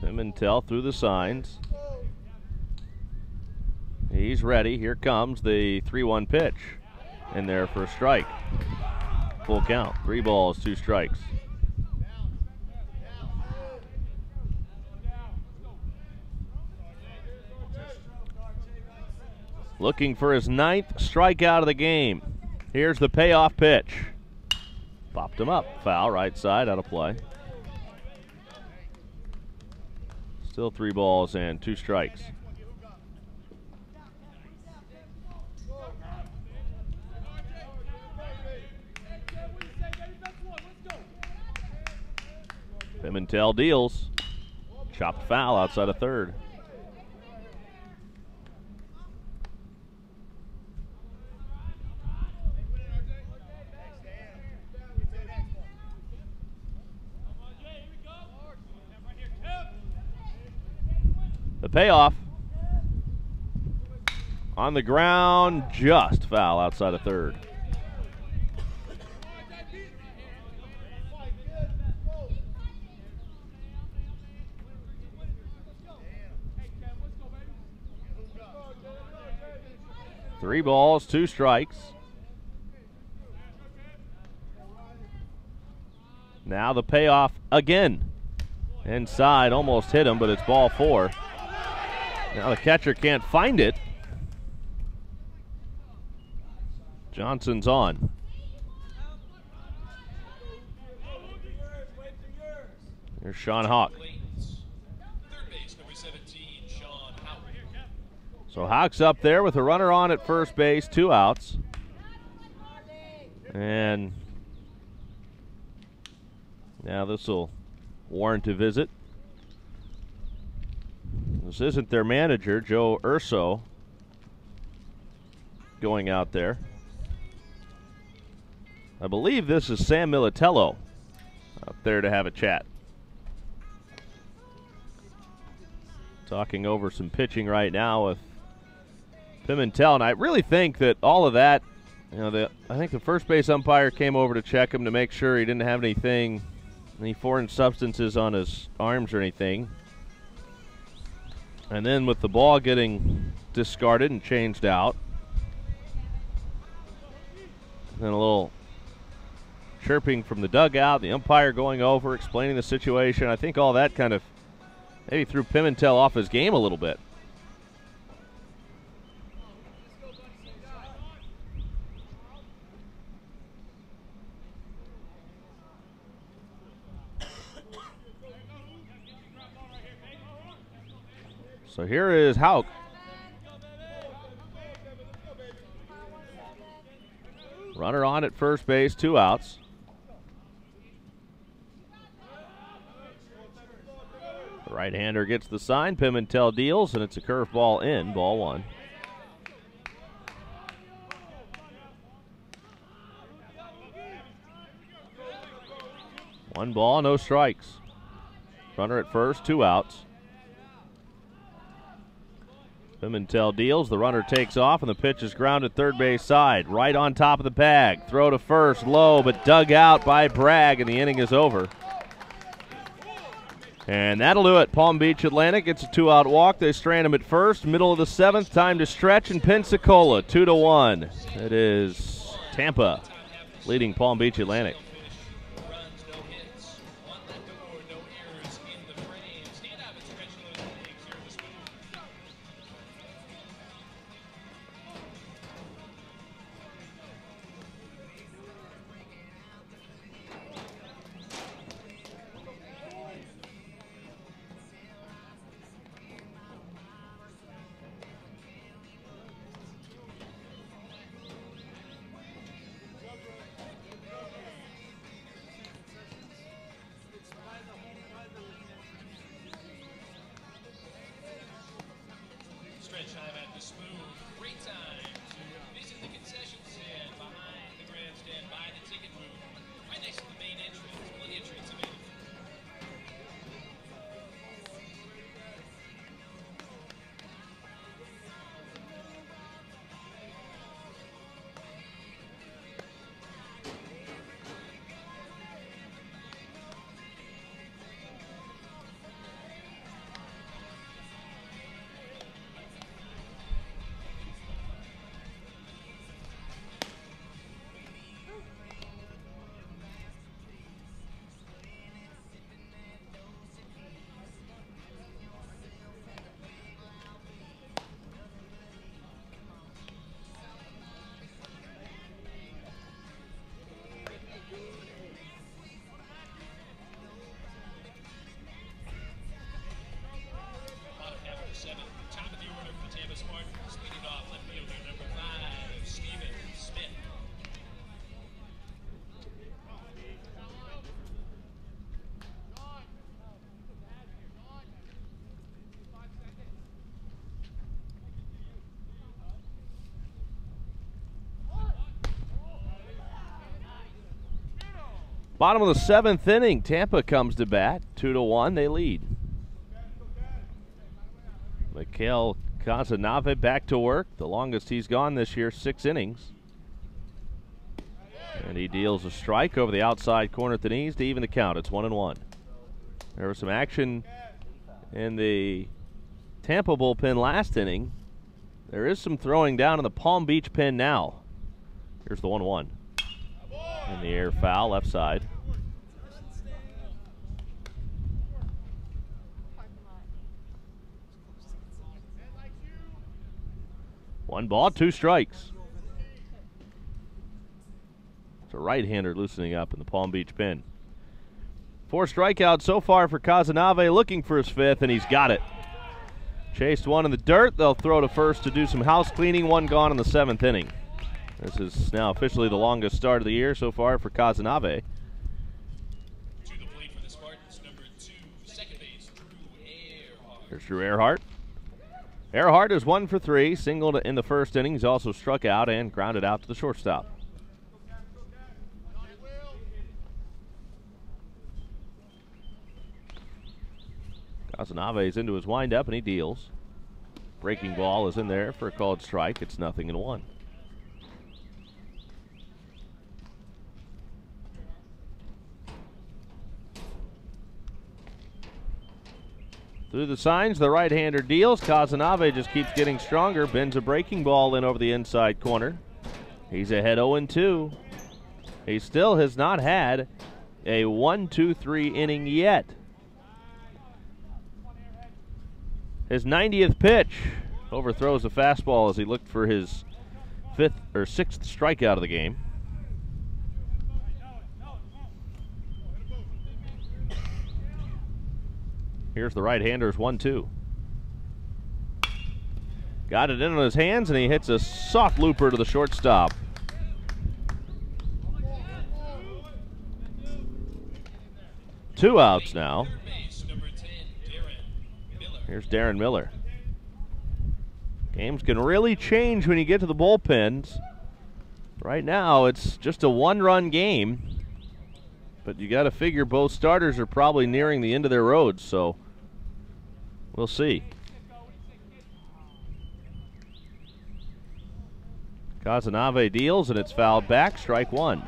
Pimentel through the signs. He's ready. Here comes the 3-1 pitch. In there for a strike. Full count. 3 balls, 2 strikes. Looking for his 9th strikeout of the game. Here's the payoff pitch. Popped him up. Foul, right side, out of play. Still 3 balls and 2 strikes. Pimentel deals. Chopped foul outside of third. The payoff. On the ground, just foul outside of third. Three balls, two strikes. Now the payoff again. Inside, almost hit him, but it's ball four. Now the catcher can't find it. Johnson's on. Here's Sean Hawk. So Hawk's up there with a runner on at first base, 2 outs. And now this will warrant a visit. This isn't their manager, Joe Urso, going out there. I believe this is Sam Militello up there to have a chat. Talking over some pitching right now with Pimentel, and I really think that all of that, I think the first base umpire came over to check him to make sure he didn't have any foreign substances on his arms or anything. And then with the ball getting discarded and changed out, then a little chirping from the dugout, the umpire going over, explaining the situation. I think all that kind of maybe threw Pimentel off his game a little bit. So here is Houck. Runner on at first base, 2 outs. The right-hander gets the sign. Pimentel deals, and it's a curveball in, ball 1. One ball, no strikes. Runner at first, 2 outs. Pimentel deals, the runner takes off, and the pitch is grounded third base side. Right on top of the bag. Throw to first, low, but dug out by Bragg, and the inning is over. And that'll do it. Palm Beach Atlantic gets a 2-out walk. They strand him at first. Middle of the 7th, time to stretch, and Pensacola 2-1. It is Tampa leading Palm Beach Atlantic. Top of the order for the Tampa Spartans, leading off left fielder number 5, Stephen Smith. Bottom of the 7th inning, Tampa comes to bat, 2-1, they lead. Mikhail Casanave back to work. The longest he's gone this year, 6 innings. And he deals a strike over the outside corner at the knees to even the count. It's 1-1. There was some action in the Tampa bullpen last inning. There is some throwing down in the Palm Beach pen now. Here's the 1-1. In the air, foul, left side. One ball, 2 strikes. It's a right-hander loosening up in the Palm Beach pen. 4 strikeouts so far for Casanave, looking for his 5th, and he's got it. Chased one in the dirt. They'll throw to first to do some house cleaning. 1 gone in the 7th inning. This is now officially the longest start of the year so far for Casanave. To the plate for the Spartans, number 2, second base, Drew Earhart. Here's Drew Earhart. Earhart is 1 for 3, singled in the first inning. He's also struck out and grounded out to the shortstop. Casanave is into his windup and he deals. Breaking ball is in there for a called strike. It's 0-1. Through the signs, the right-hander deals. Casanave just keeps getting stronger. Bends a breaking ball in over the inside corner. He's ahead 0-2. He still has not had a 1-2-3 inning yet. His 90th pitch overthrows a fastball as he looked for his 5th or 6th strikeout of the game. Here's the right-hander's 1-2. Got it in on his hands, and he hits a soft looper to the shortstop. Two outs now. Here's Darren Miller. Games can really change when you get to the bullpens. Right now, it's just a 1-run game. But you got to figure both starters are probably nearing the end of their roads, so we'll see. Casanave deals, and it's fouled back. Strike 1.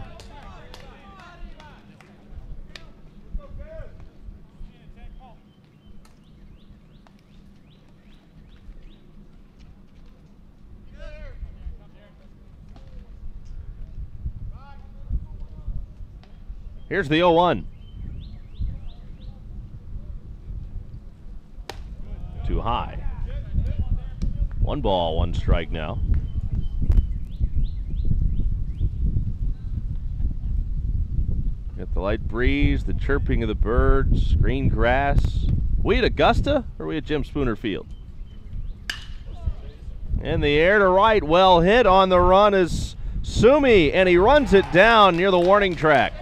Here's the 0-1. Too high. 1 ball, 1 strike now. Got the light breeze, the chirping of the birds, green grass. We at Augusta, or are we at Jim Spooner Field? In the air to right, well hit. On the run is Sumi, and he runs it down near the warning track.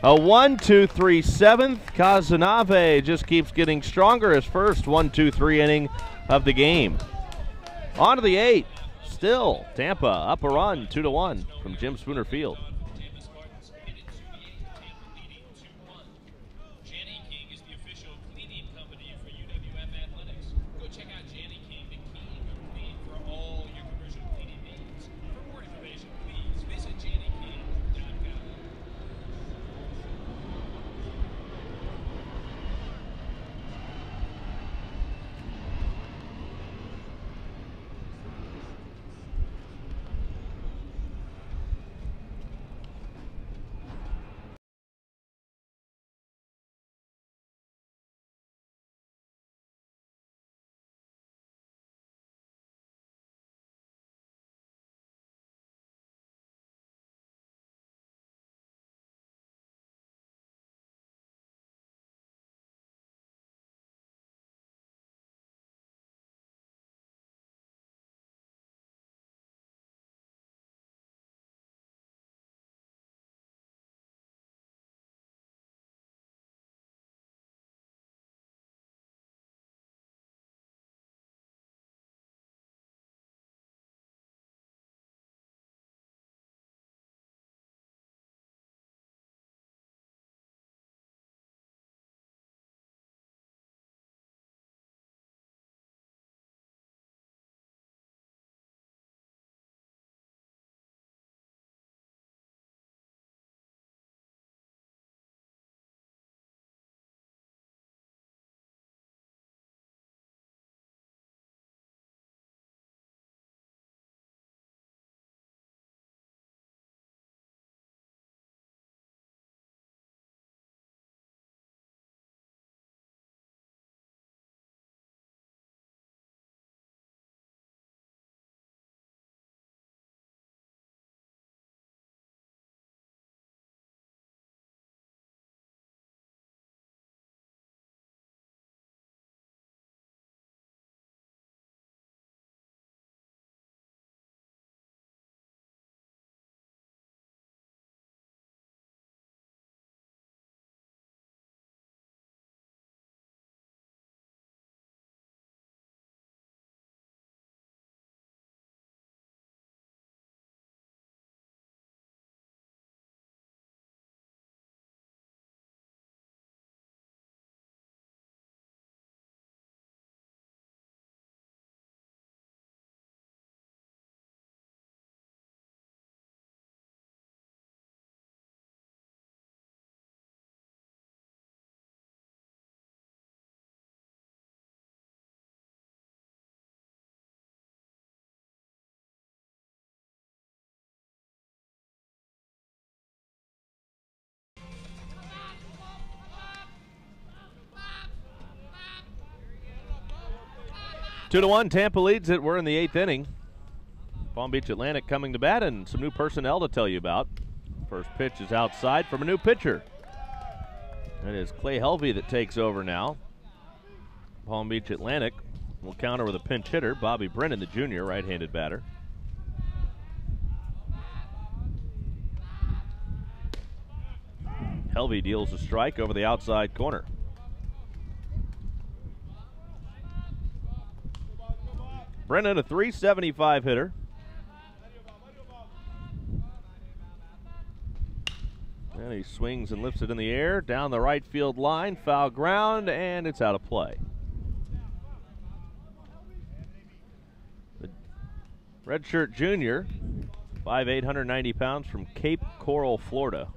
A 1-2-3 7th. Casanave just keeps getting stronger. His first 1-2-3 inning of the game. On to the 8th. Still Tampa up a run, 2-1 from Jim Spooner Field. 2-1, Tampa leads it. We're in the 8th inning. Palm Beach Atlantic coming to bat, and some new personnel to tell you about. First pitch is outside from a new pitcher. That is Clay Helvey that takes over now. Palm Beach Atlantic will counter with a pinch hitter, Bobby Brennan, the junior, right-handed batter. Helvey deals a strike over the outside corner. Brennan, a .375 hitter. And he swings and lifts it in the air down the right field line, foul ground, and it's out of play. The redshirt junior, 5'8", 190 pounds, from Cape Coral, Florida.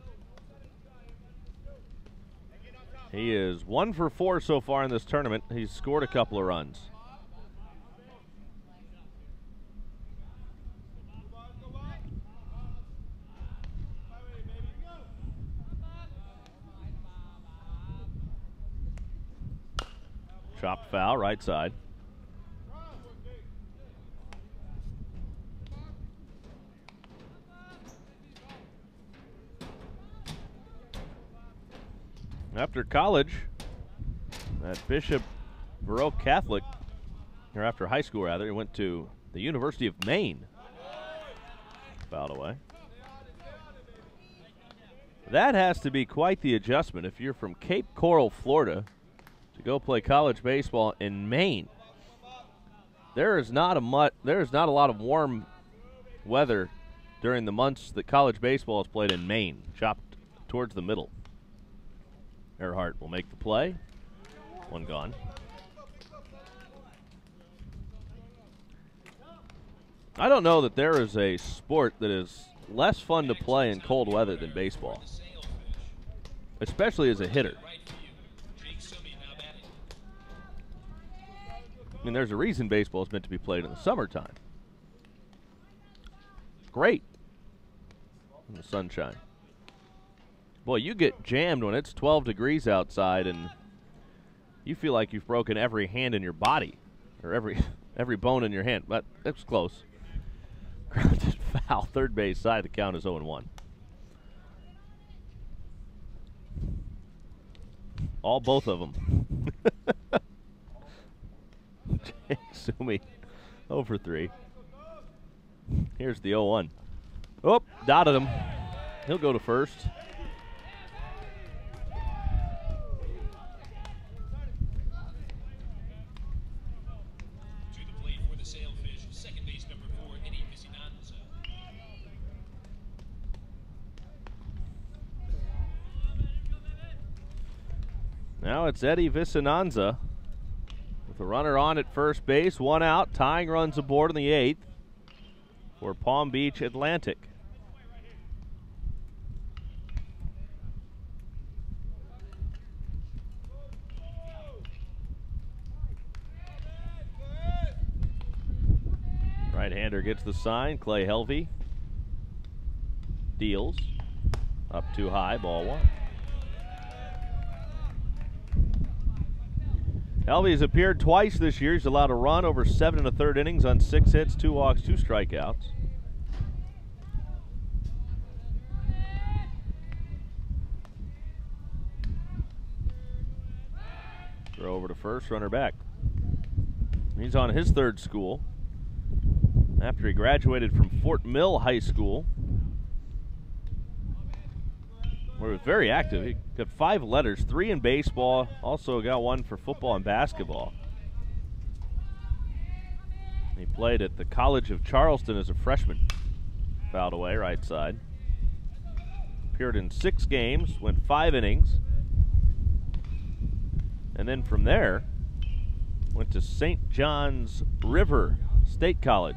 He is 1 for 4 so far in this tournament. He's scored a couple of runs. Chopped foul, right side. After college, at Bishop Baroque Catholic, or after high school rather, he went to the University of Maine. Fouled away. That has to be quite the adjustment if you're from Cape Coral, Florida, to go play college baseball in Maine. There is not a lot of warm weather during the months that college baseball is played in Maine, chopped towards the middle. Earhart will make the play. One gone. I don't know that there is a sport that is less fun to play in cold weather than baseball, especially as a hitter. I mean, there's a reason baseball is meant to be played in the summertime. It's great in the sunshine. Boy, you get jammed when it's 12 degrees outside and you feel like you've broken every hand in your body or every bone in your hand. But that's close. Grounded foul, third base side. The count is 0-1. Both of them. Jake Sumi, 0 for 3. Here's the 0-1. Oh, dotted him. He'll go to first. Now it's Eddie Vicinanza with a runner on at first base, one out, tying runs aboard in the 8th for Palm Beach Atlantic. Right-hander gets the sign, Clay Helvey deals, up too high, ball 1. Helvey has appeared twice this year. He's allowed a run over 7 1/3 innings on 6 hits, 2 walks, 2 strikeouts. Throw over to first, runner back. He's on his 3rd school after he graduated from Fort Mill High School, where he was very active. He got 5 letters, 3 in baseball, also got 1 for football and basketball. He played at the College of Charleston as a freshman. Fouled away, right side. Appeared in 6 games, went 5 innings. And then from there, went to St. John's River State College.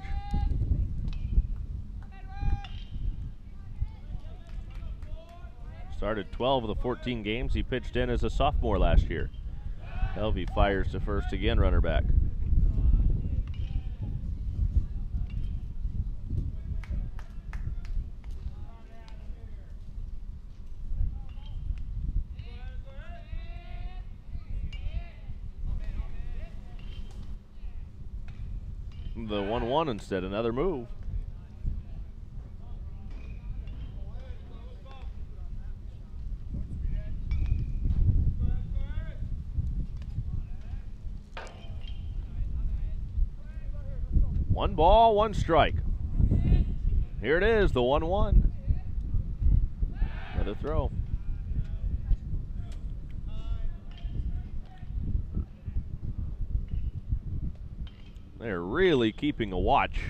Started 12 of the 14 games he pitched in as a sophomore last year. Helvey fires to first again, runner back. the 1-1 instead. Another move. One ball, one strike. Here it is, the 1-1. Another throw. They're really keeping a watch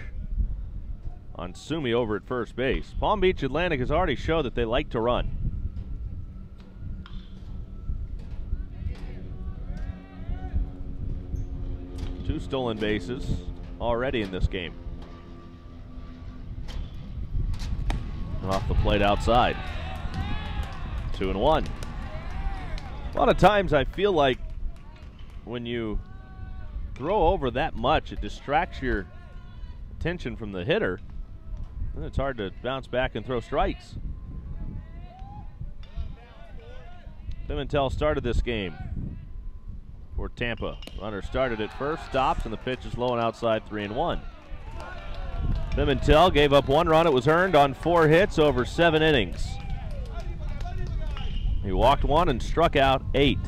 on Sumi over at first base. Palm Beach Atlantic has already showed that they like to run. Two stolen bases already in this game. And off the plate outside. 2-1. A lot of times I feel like when you throw over that much, it distracts your attention from the hitter, and it's hard to bounce back and throw strikes. Pimentel started this game for Tampa. Runner started at first, stops, and the pitch is low and outside, 3-1. Pimentel gave up 1 run. It was earned on 4 hits over 7 innings. He walked 1 and struck out 8.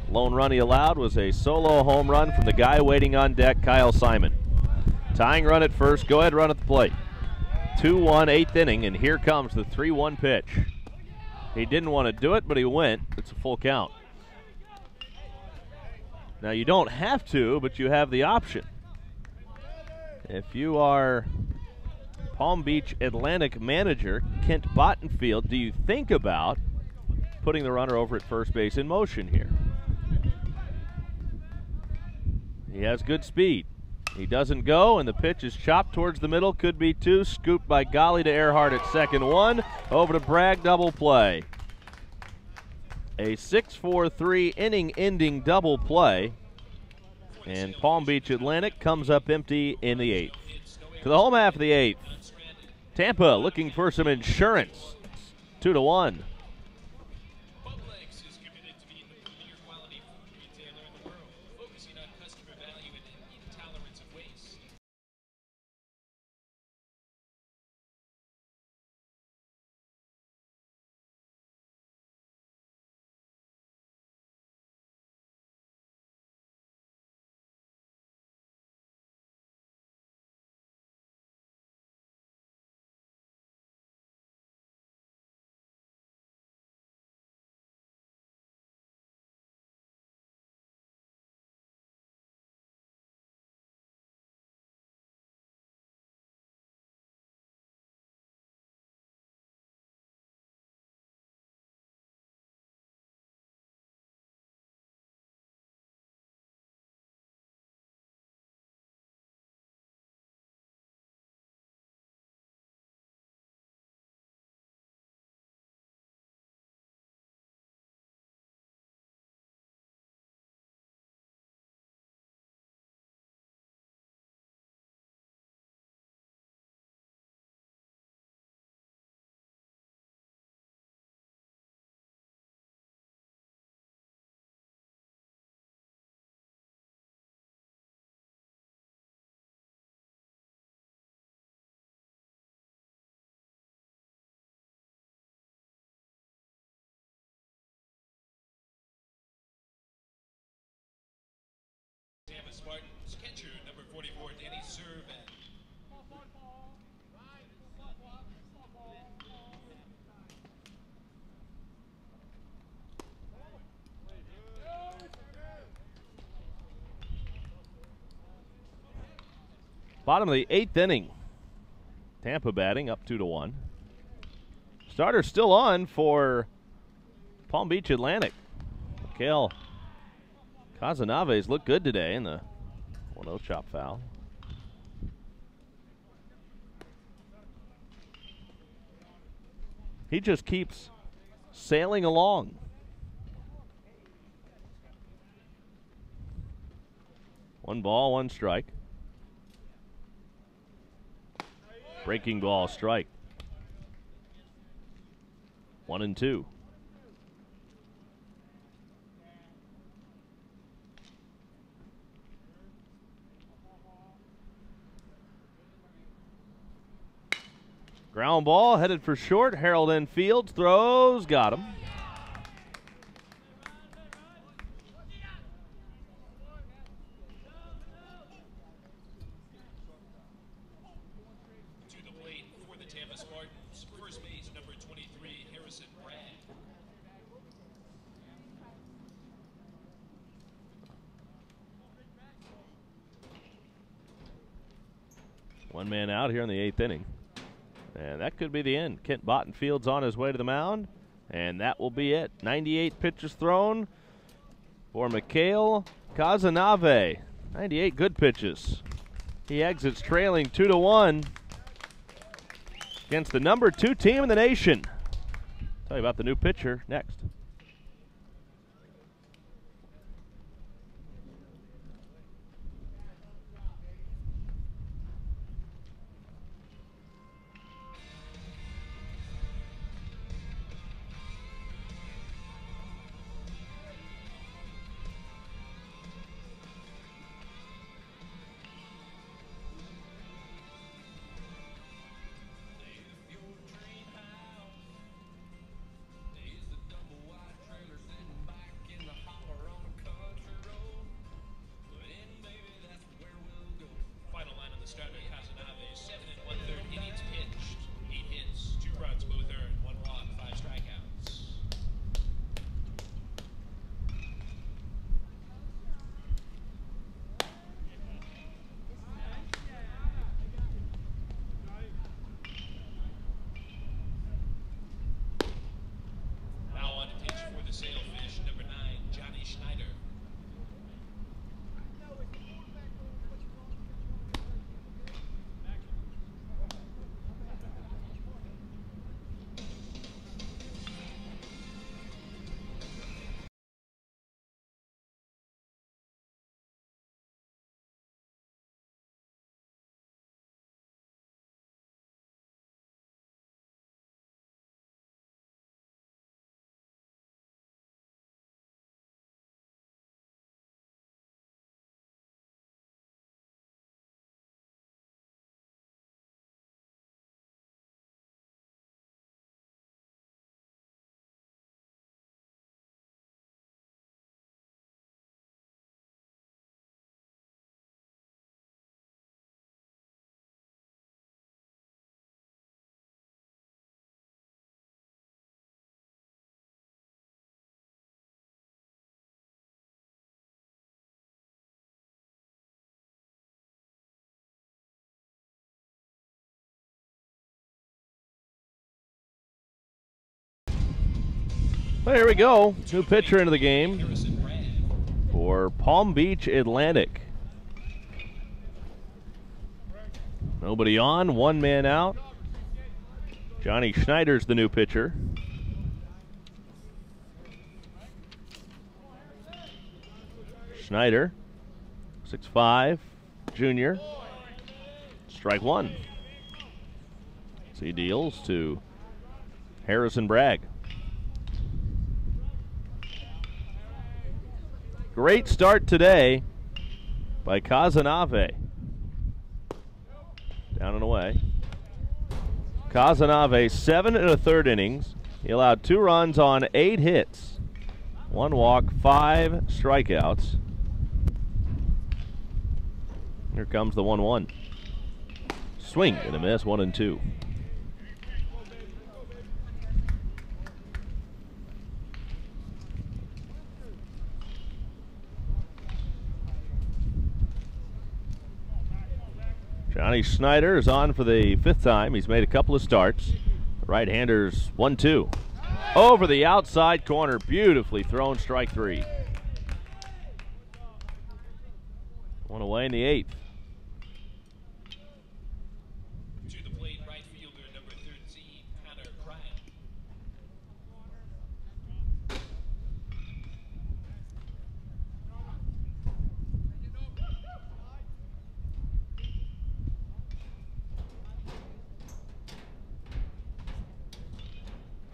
Lone run he allowed was a solo home run from the guy waiting on deck, Kyle Simon. Tying run at first, go ahead run at the plate. 2-1, 8th inning, and here comes the 3-1 pitch. He didn't want to do it, but he went. It's a full count. Now you don't have to, but you have the option. If you are Palm Beach Atlantic manager Kent Bottenfield, do you think about putting the runner over at first base in motion here? He has good speed. He doesn't go, and the pitch is chopped towards the middle. Could be 2. Scooped by Golly to Earhart at second. 1. Over to Bragg, double play. A 6-4-3 inning-ending double play. And Palm Beach Atlantic comes up empty in the 8th. To the home half of the 8th. Tampa looking for some insurance. 2-1. Tampa Spartans catcher number 44, Danny Servan. Bottom of the 8th inning. Tampa batting up 2-1. Starter still on for Palm Beach Atlantic. Mikhail Casanovas looked good today in the 1-0 chop foul. He just keeps sailing along. One ball, one strike. Breaking ball, strike. 1-2. Ground ball headed for short. Harold N. Fields throws. Got him. To the plate for the Tampa Spartans, first base number 23, Harrison Bragg. One man out here in the 8th inning. And that could be the end. Kent Bottenfield's on his way to the mound, and that will be it. 98 pitches thrown for Mikhail Kazanave. 98 good pitches. He exits trailing 2-1 against the number 2 team in the nation. Tell you about the new pitcher next. Final line on the starter, Kazanave, 7 1/3 innings pitched, 8 hits, 2 runs, both earned, 1 walk, 5 strikeouts. Now on to pitch for the Sailfish, number 9, Johnny Schneider. Well, here we go. New pitcher into the game Harrison Bragg. for Palm Beach Atlantic. Nobody on, 1 man out. Johnny Schneider's the new pitcher. Schneider, 6'5", junior. Strike 1. So he deals to Harrison Bragg. Great start today by Kazanave. Down and away. Kazanave, 7 1/3 innings. He allowed 2 runs on 8 hits. 1 walk, 5 strikeouts. Here comes the 1-1. Swing and a miss, 1-2. Johnny Schneider is on for the 5th time. He's made a couple of starts. The right-hander's 1-2. Over the outside corner. Beautifully thrown, strike 3. 1 away in the 8th. To the plate, right fielder, number 13, Connor Cryle.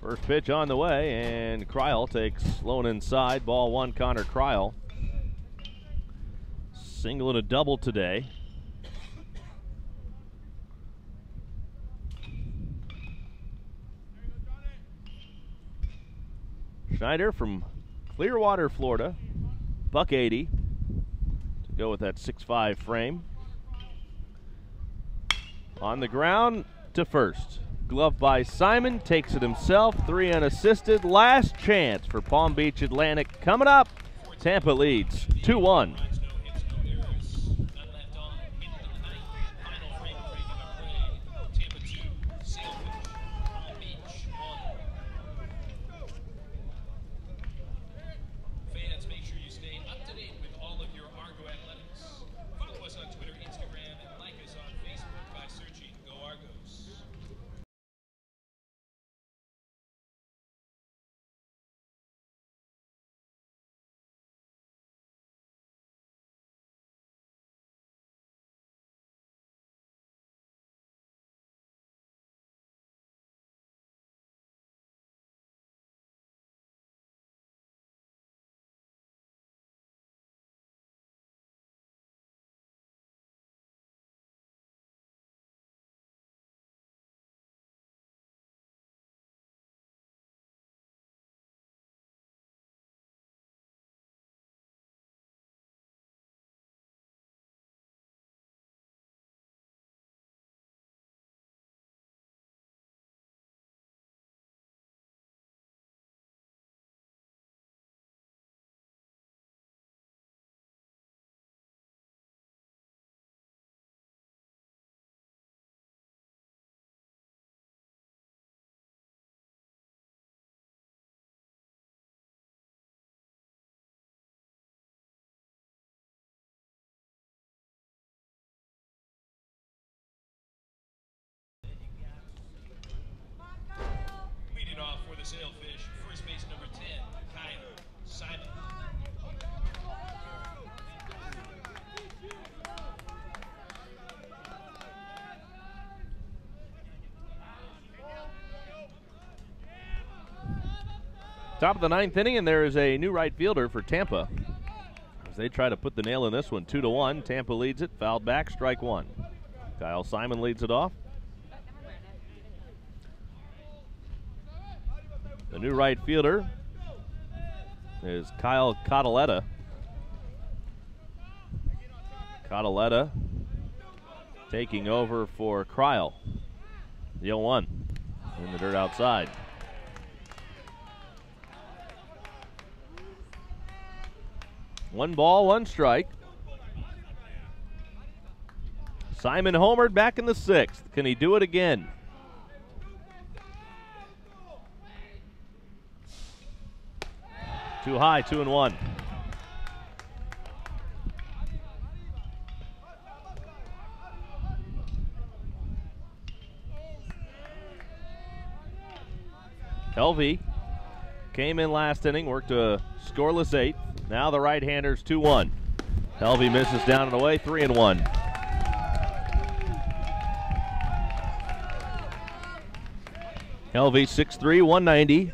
First pitch on the way, and Cryle takes Sloan inside. Ball 1, Connor Cryle. Single and a double today. Schneider from Clearwater, Florida. $180 to go with that 6'5" frame. On the ground to first. Glove by Simon, takes it himself, 3 unassisted. Last chance for Palm Beach Atlantic coming up. Tampa leads 2-1. Sailfish, first base number 10, Kyle Simon. Top of the 9th inning, and there is a new right fielder for Tampa as they try to put the nail in this one. 2-1. Tampa leads it. Fouled back. Strike one. Kyle Simon leads it off. The new right fielder is Kyle Cataletta. Cataletta taking over for Cryle. The 0-1 in the dirt outside. One ball, one strike. Simon homered back in the 6th. Can he do it again? Too high, 2-1. Helvey came in last inning, worked a scoreless 8th. Now the right-hander's 2-1. Helvey misses down and away, 3-1. Helvey 6'3", 190.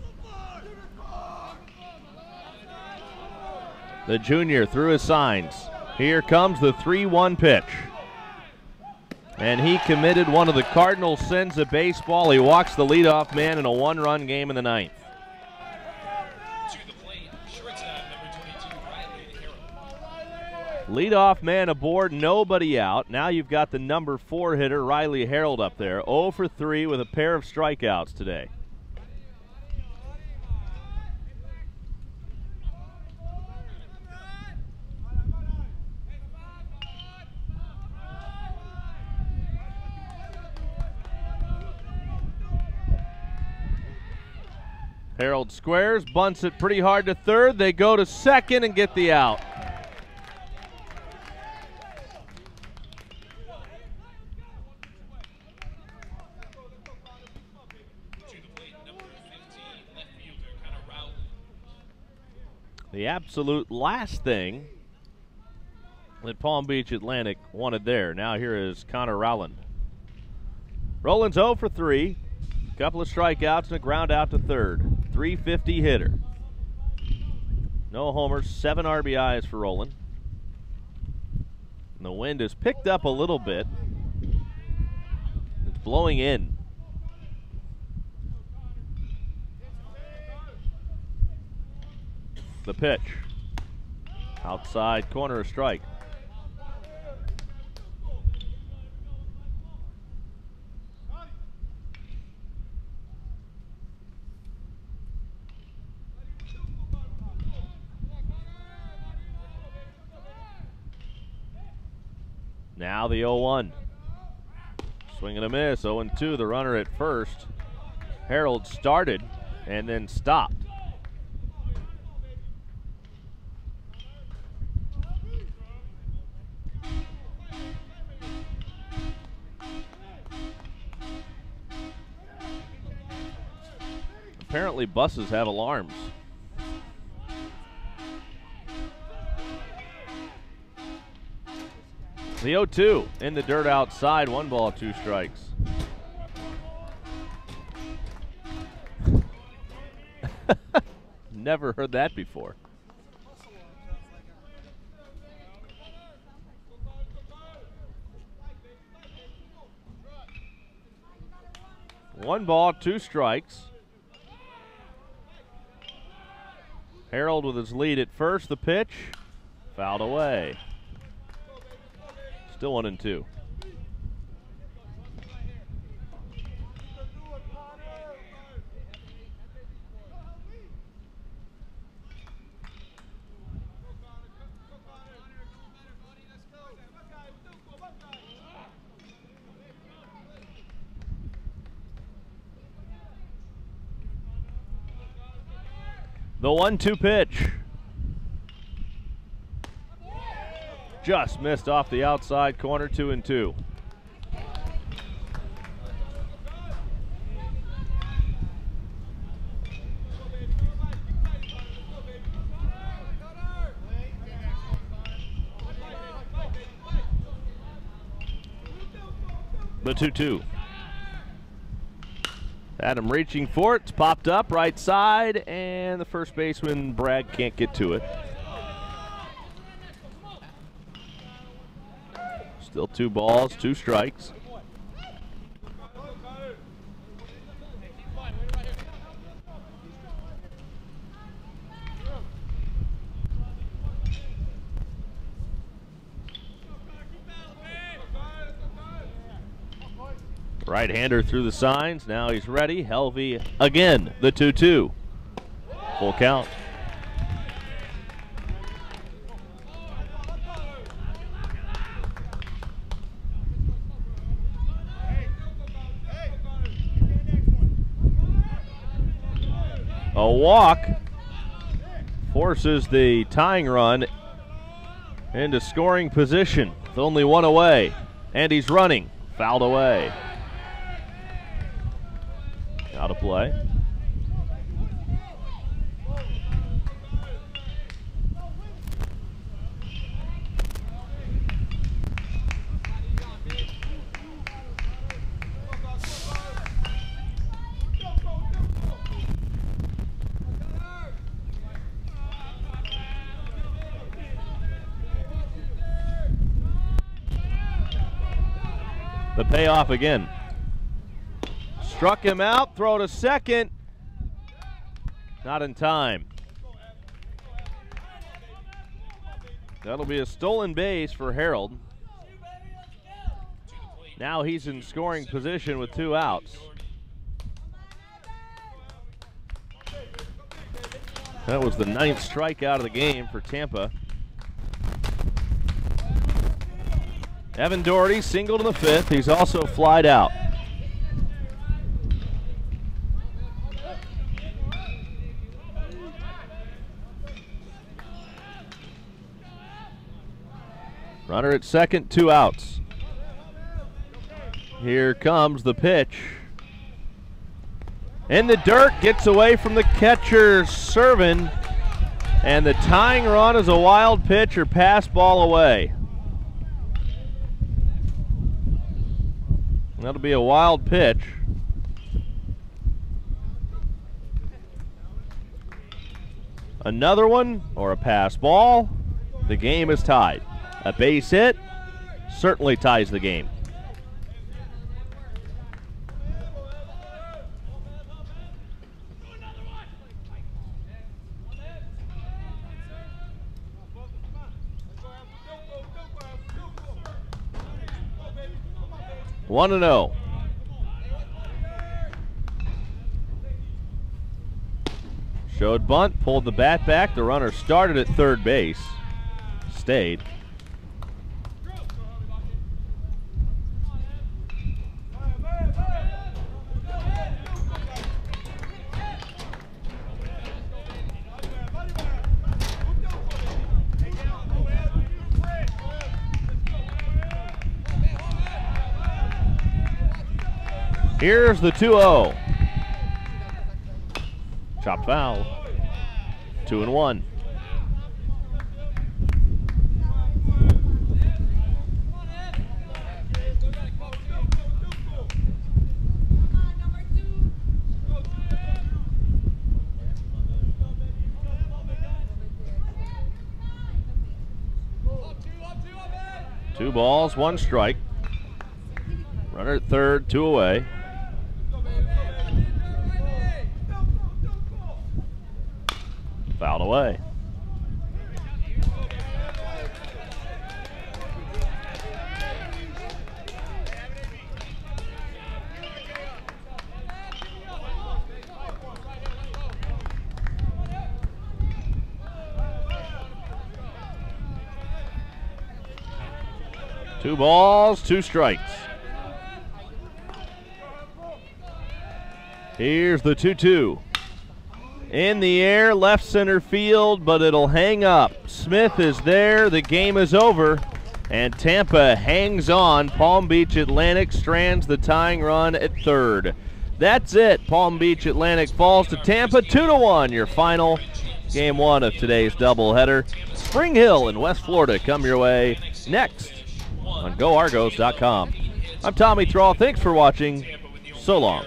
The junior threw his signs. Here comes the 3-1 pitch. And he committed one of the cardinal sins of baseball. He walks the leadoff man in a 1-run game in the 9th. To the plate, shortstop number 22, Riley Harold. Leadoff man aboard, nobody out. Now you've got the number 4 hitter, Riley Harold, up there. 0 for 3 with a pair of strikeouts today. Harold squares, bunts it pretty hard to third. They go to second and get the out. The absolute last thing that Palm Beach Atlantic wanted there. Now here is Connor Rowland. Rowland's 0 for 3. Couple of strikeouts and a ground out to third. 350 hitter. No homers, 7 RBIs for Rowland. And the wind has picked up a little bit. It's blowing in. The pitch. Outside corner, a strike. Now the 0-1. Swing and a miss, 0-2. The runner at first. Harold started and then stopped. Apparently buses have alarms. The 0-2 in the dirt outside, 1 ball, 2 strikes. Never heard that before. One ball, 2 strikes. Harold with his lead at first. The pitch, fouled away. Still 1-2. The 1-2 pitch. Just missed off the outside corner, 2-2. The 2-2. Adam reaching for it, it's popped up right side, and the first baseman, Bragg, can't get to it. Still 2 balls, 2 strikes. Right-hander through the signs. Now he's ready. Helvey again. The 2-2. Full count. A walk forces the tying run into scoring position with only 1 away. And he's running. Fouled away. Out of play. The payoff again. Struck him out, throw to second. Not in time. That'll be a stolen base for Harold. Now he's in scoring position with 2 outs. That was the 9th strikeout of the game for Tampa. Evan Doherty singled in the 5th. He's also flied out. Runner at second, 2 outs. Here comes the pitch. In the dirt, gets away from the catcher, Servin. And the tying run is a wild pitch or pass ball away. That'll be a wild pitch. Another one or a pass ball. The game is tied. A base hit certainly ties the game. 1-0. Showed bunt, pulled the bat back. The runner started at third base. Stayed. Here's the 2-0. Chop foul. 2-1. Two balls, one strike. Runner at third, two away. Fouled away. Two balls, two strikes. Here's the 2-2. In the air, left center field, but it'll hang up. Smith is there, the game is over, and Tampa hangs on. Palm Beach Atlantic strands the tying run at third. That's it. Palm Beach Atlantic falls to Tampa 2-1, your final. Game one of today's doubleheader. Spring Hill in West Florida come your way next on GoArgos.com. I'm Tommy Thrall. Thanks for watching. So long.